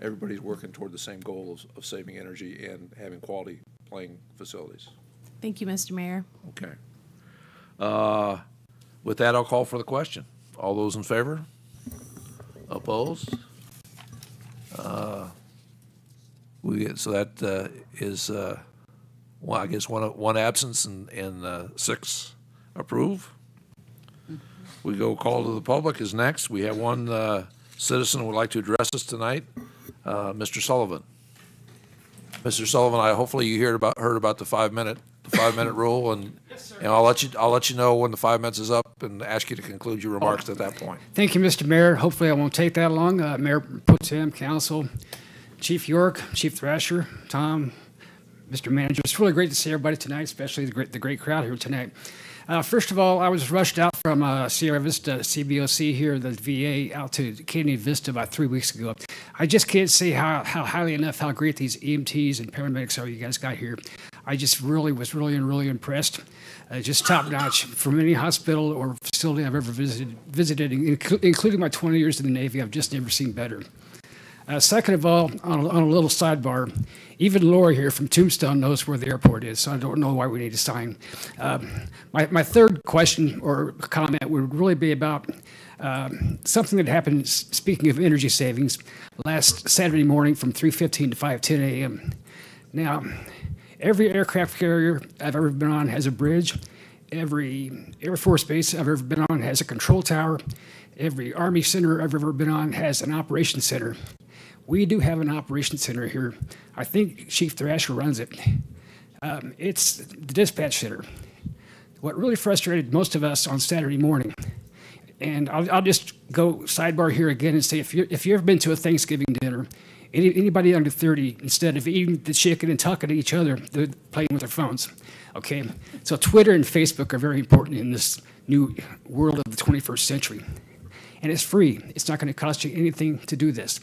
everybody's working toward the same goal of saving energy and having quality playing facilities. Thank you, Mr. Mayor. Okay. With that, I'll call for the question. All those in favor? Opposed? So that is, I guess one absence and 6 approve. We go call to the public is next. We have one citizen who would like to address us tonight, Mr. Sullivan. Mr. Sullivan, hopefully you heard about the 5-minute rule, and I'll let you know when the 5 minutes is up and ask you to conclude your remarks at that point. Thank you, Mr. Mayor. Hopefully I won't take that long. Mayor Pro Tem, Council, Chief York, Chief Thrasher, Tom, Mr. Manager. It's really great to see everybody tonight, especially the great crowd here tonight. First of all, I was rushed out from Sierra Vista CBOC here, the VA, out to Canyon Vista about 3 weeks ago. I just can't say how highly enough how great these EMTs and paramedics are you guys got here. I just was really impressed. Just top notch from any hospital or facility I've ever visited, including my 20 years in the Navy. I've just never seen better. Second of all, on a little sidebar, even Laura here from Tombstone knows where the airport is, so I don't know why we need a sign. My third question or comment would really be about something that happened, speaking of energy savings, last Saturday morning from 3:15 to 5:10 a.m. Now, every aircraft carrier I've ever been on has a bridge. Every Air Force base I've ever been on has a control tower. Every Army center I've ever been on has an operations center. We do have an operations center here. I think Chief Thrasher runs it. It's the dispatch center. What really frustrated most of us on Saturday morning, and I'll just go sidebar here again and say, if you've ever been to a Thanksgiving dinner, anybody under 30, instead of eating the chicken and talking to each other, they're playing with their phones. Okay? So Twitter and Facebook are very important in this new world of the 21st century. And it's free. It's not going to cost you anything to do this.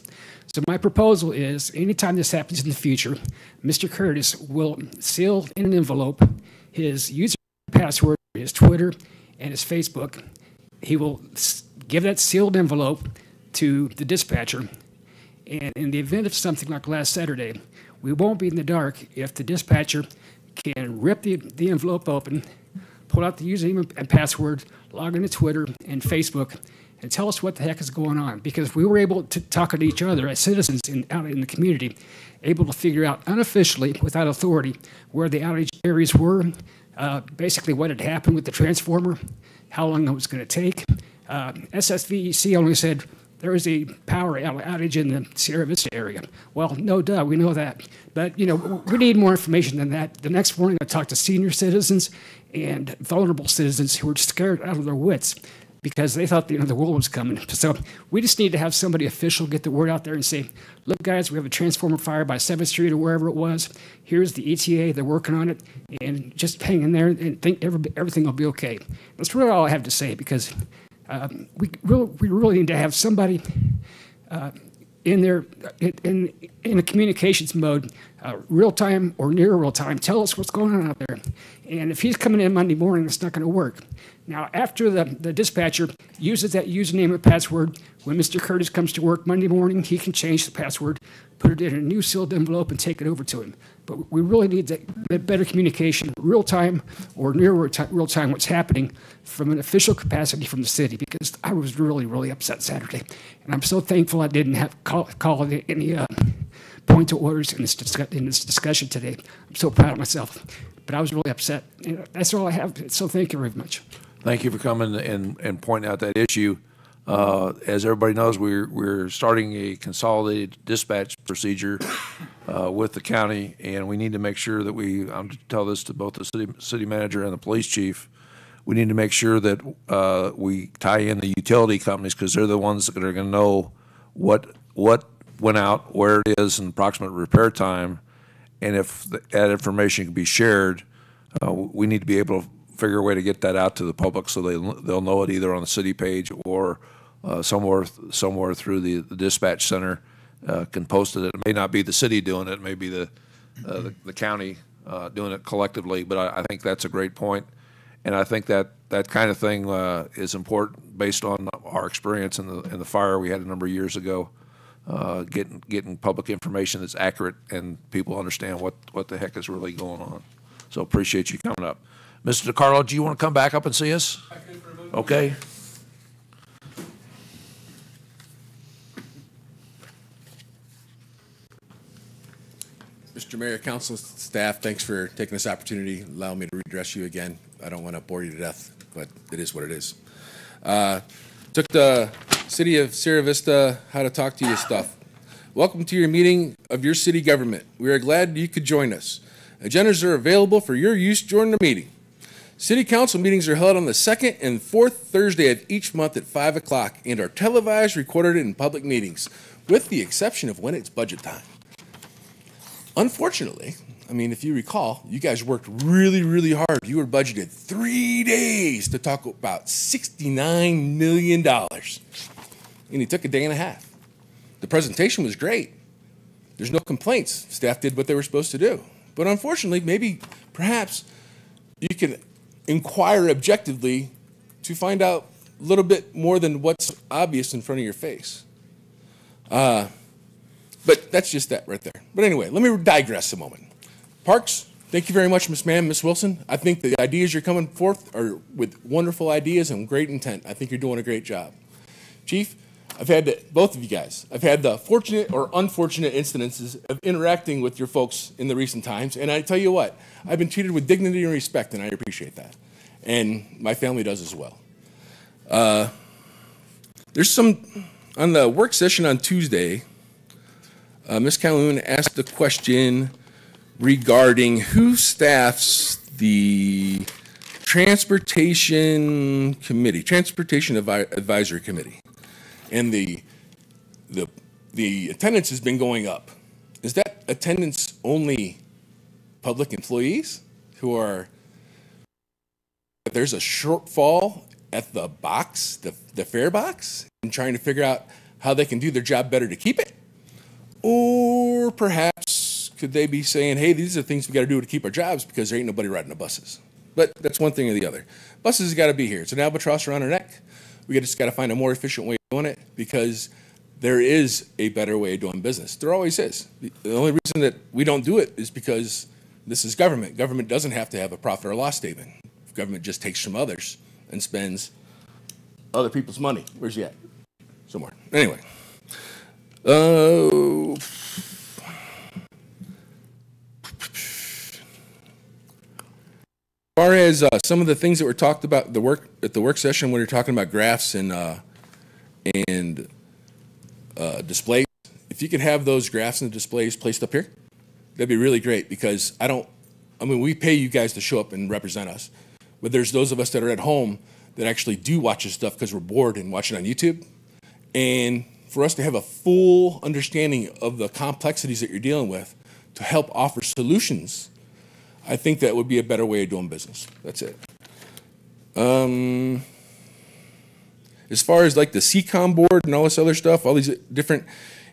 So my proposal is, anytime this happens in the future, Mr. Curtis will seal in an envelope his user password, his Twitter, and his Facebook. He will give that sealed envelope to the dispatcher. And in the event of something like last Saturday, we won't be in the dark if the dispatcher can rip the envelope open, pull out the username and password, log into Twitter and Facebook, and tell us what the heck is going on. Because we were able to talk to each other as citizens out in the community, able to figure out unofficially, without authority, where the outage areas were, basically what had happened with the transformer, how long it was going to take. SSVEC only said there was a power outage in the Sierra Vista area. Well, no duh, we know that. But, we need more information than that. The next morning I talked to senior citizens and vulnerable citizens who were scared out of their wits because they thought the world was coming. So we just need to have somebody official get the word out there and say, look, guys, we have a transformer fire by 7th Street or wherever it was. Here's the ETA. They're working on it. And just hang in there and think everything will be okay. That's really all I have to say, because we really need to have somebody in there in a communications mode real time or near real time. Tell us what's going on out there. And if he's coming in Monday morning, it's not going to work. Now, after the dispatcher uses that username and password, when Mr. Curtis comes to work Monday morning, he can change the password, put it in a new sealed envelope, and take it over to him. But we really need that better communication, real time or near real time, what's happening from an official capacity from the city, because I was really, really upset Saturday. And I'm so thankful I didn't have call any point of orders in this discussion today. I'm so proud of myself. But I was really upset. And that's all I have. So thank you very much. Thank you for coming and pointing out that issue. As everybody knows, we're starting a consolidated dispatch procedure with the county, and we need to make sure that I'm to tell this to both the city manager and the police chief, we need to make sure that we tie in the utility companies, because they're the ones that are going to know what went out, where it is, and approximate repair time, and if that information can be shared, we need to be able to figure a way to get that out to the public so they'll know it either on the city page or somewhere through the dispatch center can post it. It may not be the city doing it; it may be the county doing it collectively. But I think that's a great point, and I think that kind of thing is important based on our experience in the fire we had a number of years ago. Getting public information that's accurate and people understand what the heck is really going on. So appreciate you coming up. Mr. DiCarlo, do you want to come back up and see us? Okay. Mr. Mayor, council, staff, thanks for taking this opportunity, allowing me to address you again. I don't want to bore you to death, but it is what it is. Took the city of Sierra Vista how to talk to you stuff. Welcome to your meeting of your city government. We are glad you could join us. Agendas are available for your use during the meeting. City council meetings are held on the second and fourth Thursday of each month at 5 o'clock and are televised, recorded in public meetings, with the exception of when it's budget time. Unfortunately, I mean, if you recall, you guys worked really, really hard. You were budgeted 3 days to talk about $69 million. And it took a day and a half. The presentation was great. There's no complaints. Staff did what they were supposed to do. But unfortunately, maybe, perhaps, you can inquire objectively to find out a little bit more than what's obvious in front of your face. But that's just that right there. But anyway, let me digress a moment. Parks, thank you very much, Ms. Mann, Ms. Wilson. I think the ideas you're coming forth are with wonderful ideas and great intent. I think you're doing a great job. Chief, both of you guys, I've had the fortunate or unfortunate incidences of interacting with your folks in the recent times, and I tell you what, I've been treated with dignity and respect, and I appreciate that. And my family does as well. There's some, on the work session on Tuesday, Ms. Calhoun asked a question regarding who staffs the Transportation Advisory Committee. And the attendance has been going up. Is that attendance only public employees who are, there's a shortfall at the box, the fare box, and trying to figure out how they can do their job better to keep it? Or perhaps could they be saying, hey, these are things we got to do to keep our jobs because there ain't nobody riding the buses? But that's one thing or the other. Buses has got to be here. It's an albatross around our neck. We just got to find a more efficient way of doing it because there is a better way of doing business. There always is. The only reason that we don't do it is because this is government. Government doesn't have to have a profit or loss statement. Government just takes from others and spends other people's money. Where's he at? Somewhere. Anyway. As far as some of the things that were talked about at the work session when you're talking about graphs and displays, if you could have those graphs and displays placed up here, that'd be really great because we pay you guys to show up and represent us, but there's those of us that are at home that actually do watch this stuff because we're bored and watch it on YouTube. And for us to have a full understanding of the complexities that you're dealing with to help offer solutions, I think that would be a better way of doing business. That's it. As far as like the CCOM board and all this other stuff, all these different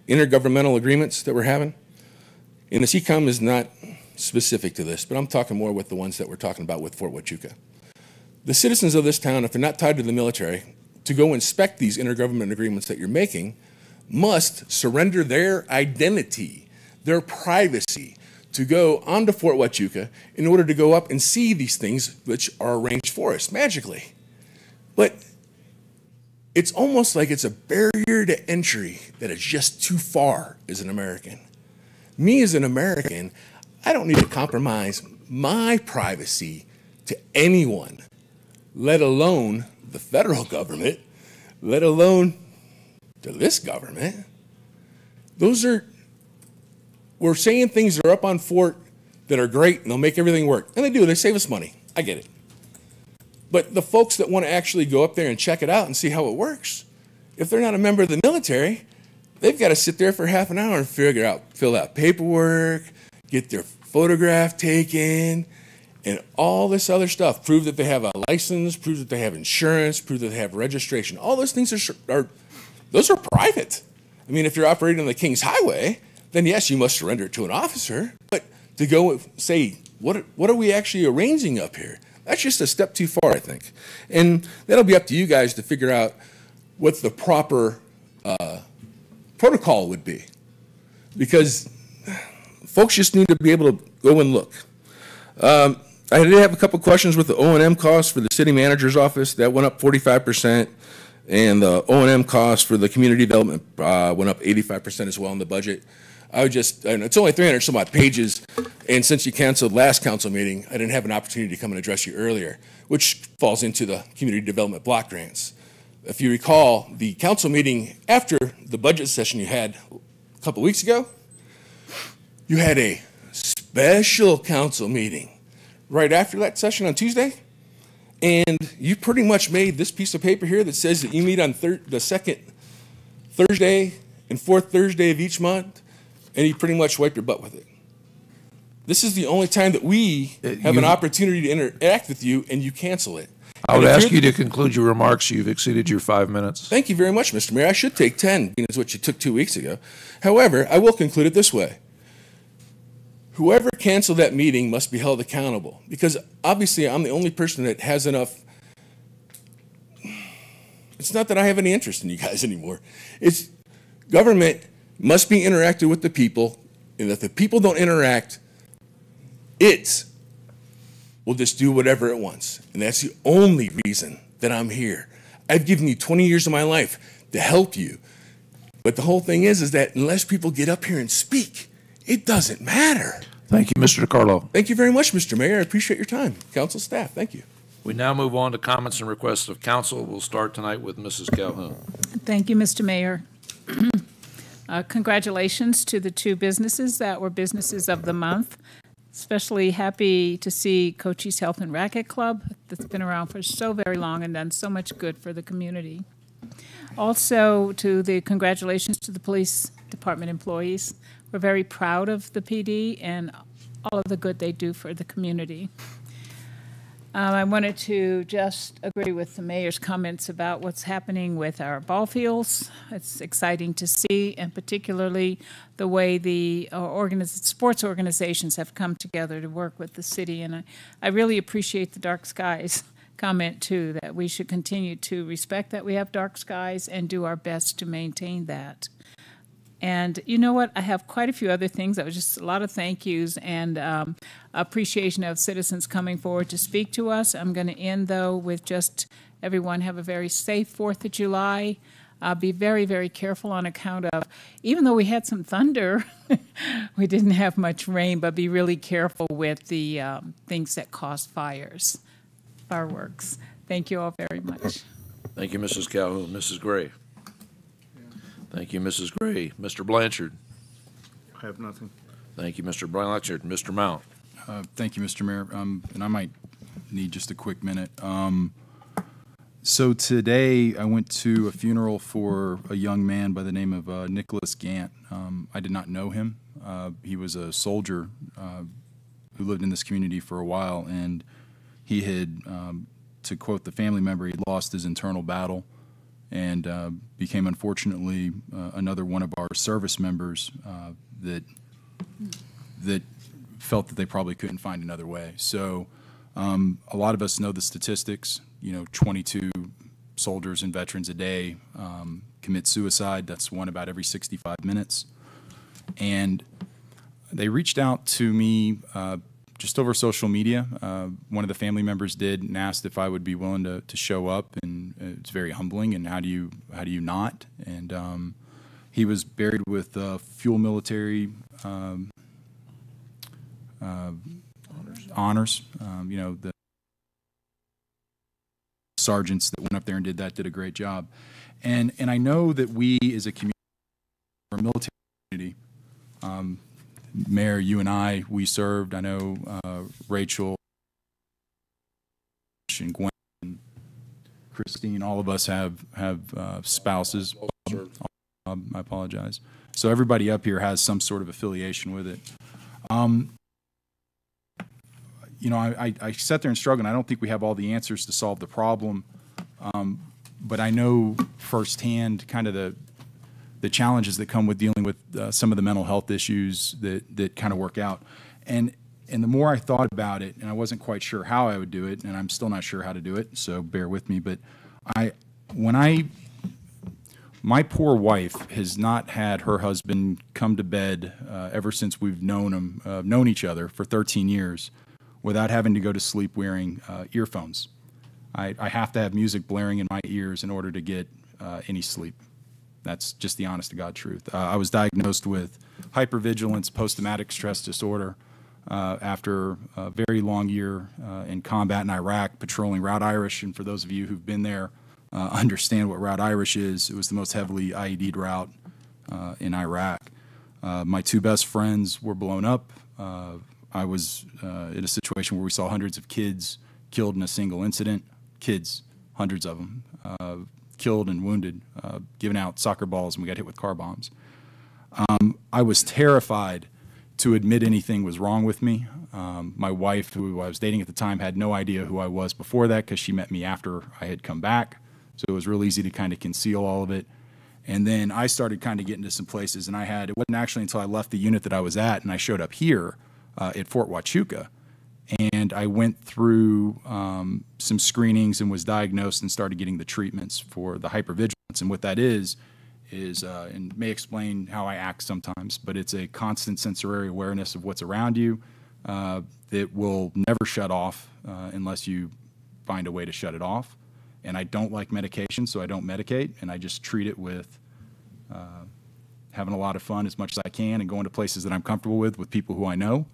intergovernmental agreements that we're having, And the CCOM is not specific to this, but I'm talking more with the ones that we're talking about with Fort Huachuca. The citizens of this town, if they're not tied to the military, to go inspect these intergovernment agreements that you're making, must surrender their identity, their privacy, to go onto Fort Huachuca in order to go up and see these things which are arranged for us magically. But it's almost like it's a barrier to entry that is just too far as an American. Me as an American, I don't need to compromise my privacy to anyone, let alone the federal government, let alone to this government. We're saying things that are up on Fort that are great and they'll make everything work. And they do, they save us money. I get it. But the folks that want to actually go up there and check it out and see how it works, if they're not a member of the military, they've got to sit there for half an hour and fill out paperwork, get their photograph taken, and all this other stuff. Prove that they have a license, prove that they have insurance, prove that they have registration. All those things those are private. I mean, if you're operating on the King's Highway, then yes, you must surrender it to an officer. But to go say, what are we actually arranging up here? That's just a step too far, I think. And that'll be up to you guys to figure out what the proper protocol would be. Because folks just need to be able to go and look. I did have a couple questions with the O&M costs for the city manager's office. That went up 45%. And the O&M costs for the community development went up 85% as well in the budget. and it's only 300 some odd pages, and since you canceled last council meeting, I didn't have an opportunity to come and address you earlier, which falls into the community development block grants. If you recall, the council meeting after the budget session you had a couple weeks ago, you had a special council meeting right after that session on Tuesday, and you pretty much made this piece of paper here that says that you meet on the second Thursday and fourth Thursday of each month, and you pretty much wipe your butt with it. This is the only time that we have an opportunity to interact with you, and you cancel it. I would ask you to conclude your remarks. You've exceeded your 5 minutes. Thank you very much, Mr. Mayor. I should take 10, being as what you took 2 weeks ago. However, I will conclude it this way. Whoever canceled that meeting must be held accountable, because obviously I'm the only person that has enough. It's not that I have any interest in you guys anymore. It's government must be interacted with the people, and if the people don't interact, it will just do whatever it wants. And that's the only reason that I'm here. I've given you 20 years of my life to help you. But the whole thing is that unless people get up here and speak, it doesn't matter. Thank you, Mr. DiCarlo. Thank you very much, Mr. Mayor. I appreciate your time. Council staff, thank you. We now move on to comments and requests of council. We'll start tonight with Mrs. Calhoun. Thank you, Mr. Mayor. Congratulations to the two businesses that were businesses of the month. Especially happy to see Cochise Health and Racquet Club that's been around for so very long and done so much good for the community. Also, congratulations to the police department employees. We're very proud of the PD and all of the good they do for the community. I wanted to just agree with the mayor's comments about what's happening with our ball fields. It's exciting to see, and particularly the way the sports organizations have come together to work with the city. And I really appreciate the dark skies comment, too, that we should continue to respect that we have dark skies and do our best to maintain that. And you know what? I have quite a few other things. That was just a lot of thank yous and appreciation of citizens coming forward to speak to us. I'm going to end, though, with just everyone have a very safe 4th of July. Be very, very careful on account of, even though we had some thunder, we didn't have much rain, but be really careful with the things that cause fires, fireworks. Thank you all very much. Thank you, Mrs. Calhoun. Mrs. Gray. Thank you, Mrs. Gray. Mr. Blanchard. I have nothing. Thank you, Mr. Blanchard. Mr. Mount. Thank you, Mr. Mayor. And I might need just a quick minute. So today I went to a funeral for a young man by the name of Nicholas Gant. I did not know him. He was a soldier who lived in this community for a while, and he had, to quote the family member, he lost his internal battle and became, unfortunately, another one of our service members that that felt that they probably couldn't find another way. So a lot of us know the statistics. 22 soldiers and veterans a day commit suicide. That's one about every 65 minutes. And they reached out to me just over social media. One of the family members did and asked if I would be willing to show up, and it's very humbling. And how do you not? And he was buried with fuel military honors. The sergeants that went up there and did that did a great job. And I know that we as a community, or a military community, Mayor, you and I, we served. I know Rachel and Gwen and Christine, all of us have spouses. I apologize. So everybody up here has some sort of affiliation with it. I sat there and struggled, and I don't think we have all the answers to solve the problem. But I know firsthand kind of the challenges that come with dealing with some of the mental health issues that kind of work out. And the more I thought about it, and I wasn't quite sure how I would do it, and I'm still not sure how to do it, so bear with me. But my poor wife has not had her husband come to bed ever since we've known each other for 13 years without having to go to sleep wearing earphones. I have to have music blaring in my ears in order to get any sleep. That's just the honest to God truth. I was diagnosed with hypervigilance post-traumatic stress disorder after a very long year in combat in Iraq, patrolling Route Irish. And for those of you who've been there, understand what Route Irish is. It was the most heavily IED'd route in Iraq. My two best friends were blown up. I was in a situation where we saw hundreds of kids killed in a single incident. Kids, hundreds of them. Killed and wounded, giving out soccer balls, and we got hit with car bombs. I was terrified to admit anything was wrong with me. My wife, who I was dating at the time, had no idea who I was before that because she met me after I had come back. So it was real easy to kind of conceal all of it. And then I started kind of getting to some places, and it wasn't actually until I left the unit that I was at and I showed up here at Fort Huachuca. And I went through some screenings and was diagnosed and started getting the treatments for the hypervigilance. And what that is and may explain how I act sometimes, but it's a constant sensory awareness of what's around you that will never shut off unless you find a way to shut it off. And I don't like medication, so I don't medicate, and I just treat it with having a lot of fun as much as I can and going to places that I'm comfortable with people who I know.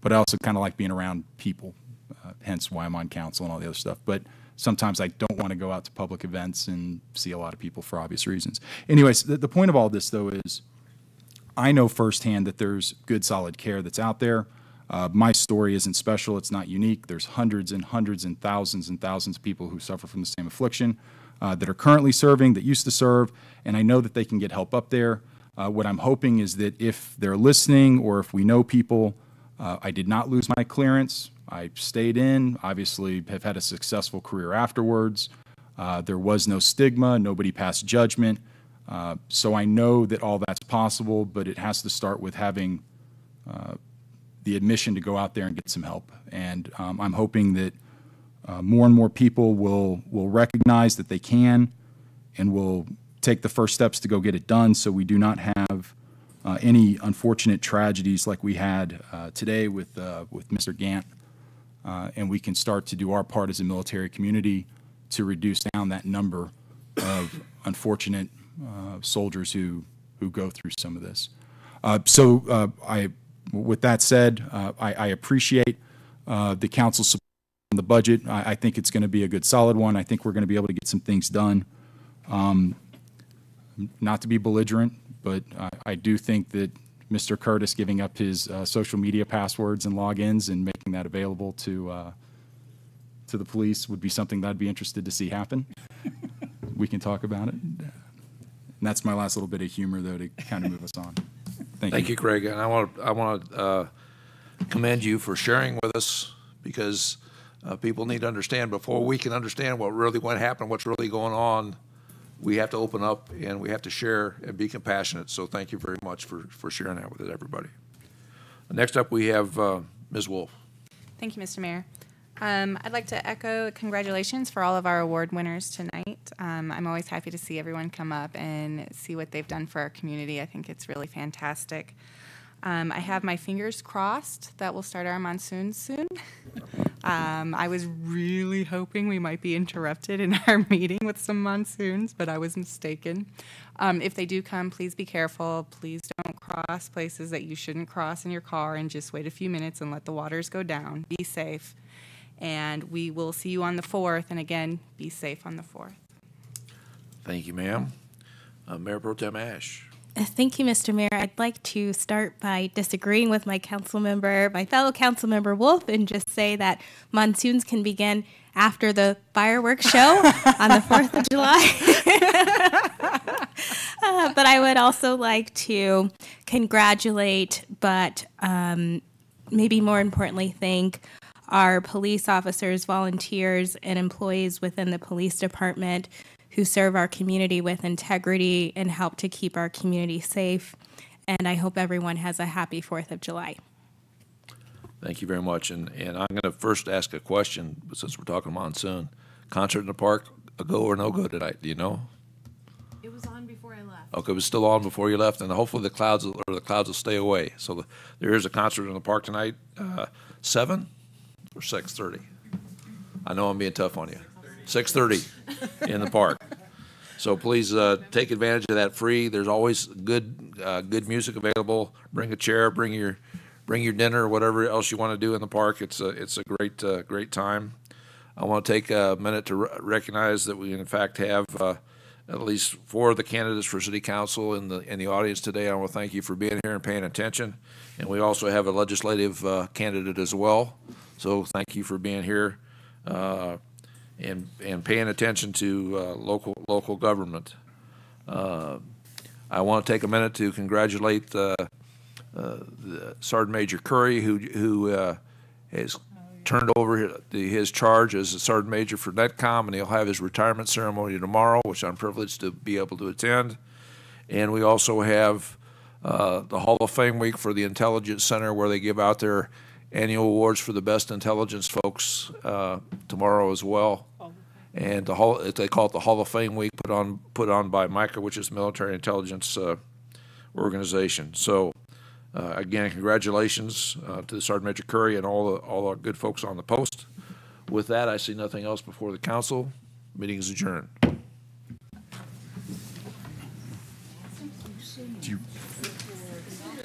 But I also kind of like being around people, hence why I'm on council and all the other stuff. But sometimes I don't want to go out to public events and see a lot of people for obvious reasons. Anyways, the point of all this, though, is I know firsthand that there's good, solid care that's out there. My story isn't special. It's not unique. There's hundreds and hundreds and thousands of people who suffer from the same affliction that are currently serving, that used to serve, and I know that they can get help up there. What I'm hoping is that if they're listening or if we know people, I did not lose my clearance. I stayed in, obviously have had a successful career afterwards. There was no stigma, nobody passed judgment. So I know that all that's possible, but it has to start with having the admission to go out there and get some help. And I'm hoping that more and more people will recognize that they can and will take the first steps to go get it done, so we do not have any unfortunate tragedies like we had today with Mr. Gant, and we can start to do our part as a military community to reduce down that number of unfortunate soldiers who go through some of this. With that said, I appreciate the council's support on the budget. I think it's going to be a good, solid one. I think we're going to be able to get some things done. Not to be belligerent, but I do think that Mr. Curtis giving up his social media passwords and logins and making that available to the police would be something that I'd be interested to see happen. We can talk about it. And that's my last little bit of humor, though, to kind of move us on. Thank you, Craig. And I want to commend you for sharing with us, because people need to understand, before we can understand what happened, what's really going on, we have to open up and we have to share and be compassionate. So thank you very much for sharing that with everybody. Next up, we have Ms. Wolf. Thank you, Mr. Mayor. I'd like to echo congratulations for all of our award winners tonight. I'm always happy to see everyone come up and see what they've done for our community. I think it's really fantastic. I have my fingers crossed that we'll start our monsoon soon. I was really hoping we might be interrupted in our meeting with some monsoons, but I was mistaken. If they do come, please be careful. Please don't cross places that you shouldn't cross in your car, and just wait a few minutes and let the waters go down. Be safe. And we will see you on the 4th, and again, be safe on the 4th. Thank you, ma'am. Mayor Pro Tem Ash. Thank you, Mr. Mayor. I'd like to start by disagreeing with my fellow council member Wolf, and just say that monsoons can begin after the fireworks show on the 4th of July. But I would also like to congratulate, but maybe more importantly, thank our police officers, volunteers, and employees within the police department who serve our community with integrity and help to keep our community safe. And I hope everyone has a happy 4th of July. Thank you very much. And I'm going to first ask a question, since we're talking monsoon. Concert in the park, a go or no go tonight? Do you know? It was on before I left. Okay, it was still on before you left, and hopefully the clouds will stay away. So there is a concert in the park tonight, 7 or 6:30. I know I'm being tough on you. 6:30 in the park. So please take advantage of that free. There's always good music available. Bring a chair, bring your dinner, or whatever else you want to do in the park. It's a great time. I want to take a minute to recognize that we in fact have at least 4 of the candidates for city council in the audience today. I want to thank you for being here and paying attention. And we also have a legislative candidate as well. So thank you for being here and paying attention to local government. I want to take a minute to congratulate the Sergeant Major Curry, who has turned over his charge as a Sergeant Major for NETCOM, and he'll have his retirement ceremony tomorrow, which I'm privileged to be able to attend. And we also have the Hall of Fame week for the Intelligence Center, where they give out their annual awards for the best intelligence folks tomorrow as well. And they call it the Hall of Fame week, put on by MICA, which is Military Intelligence Organization. So again, congratulations to Sergeant Major Curry and all our good folks on the post. With that, I see nothing else before the council. Meeting is adjourned.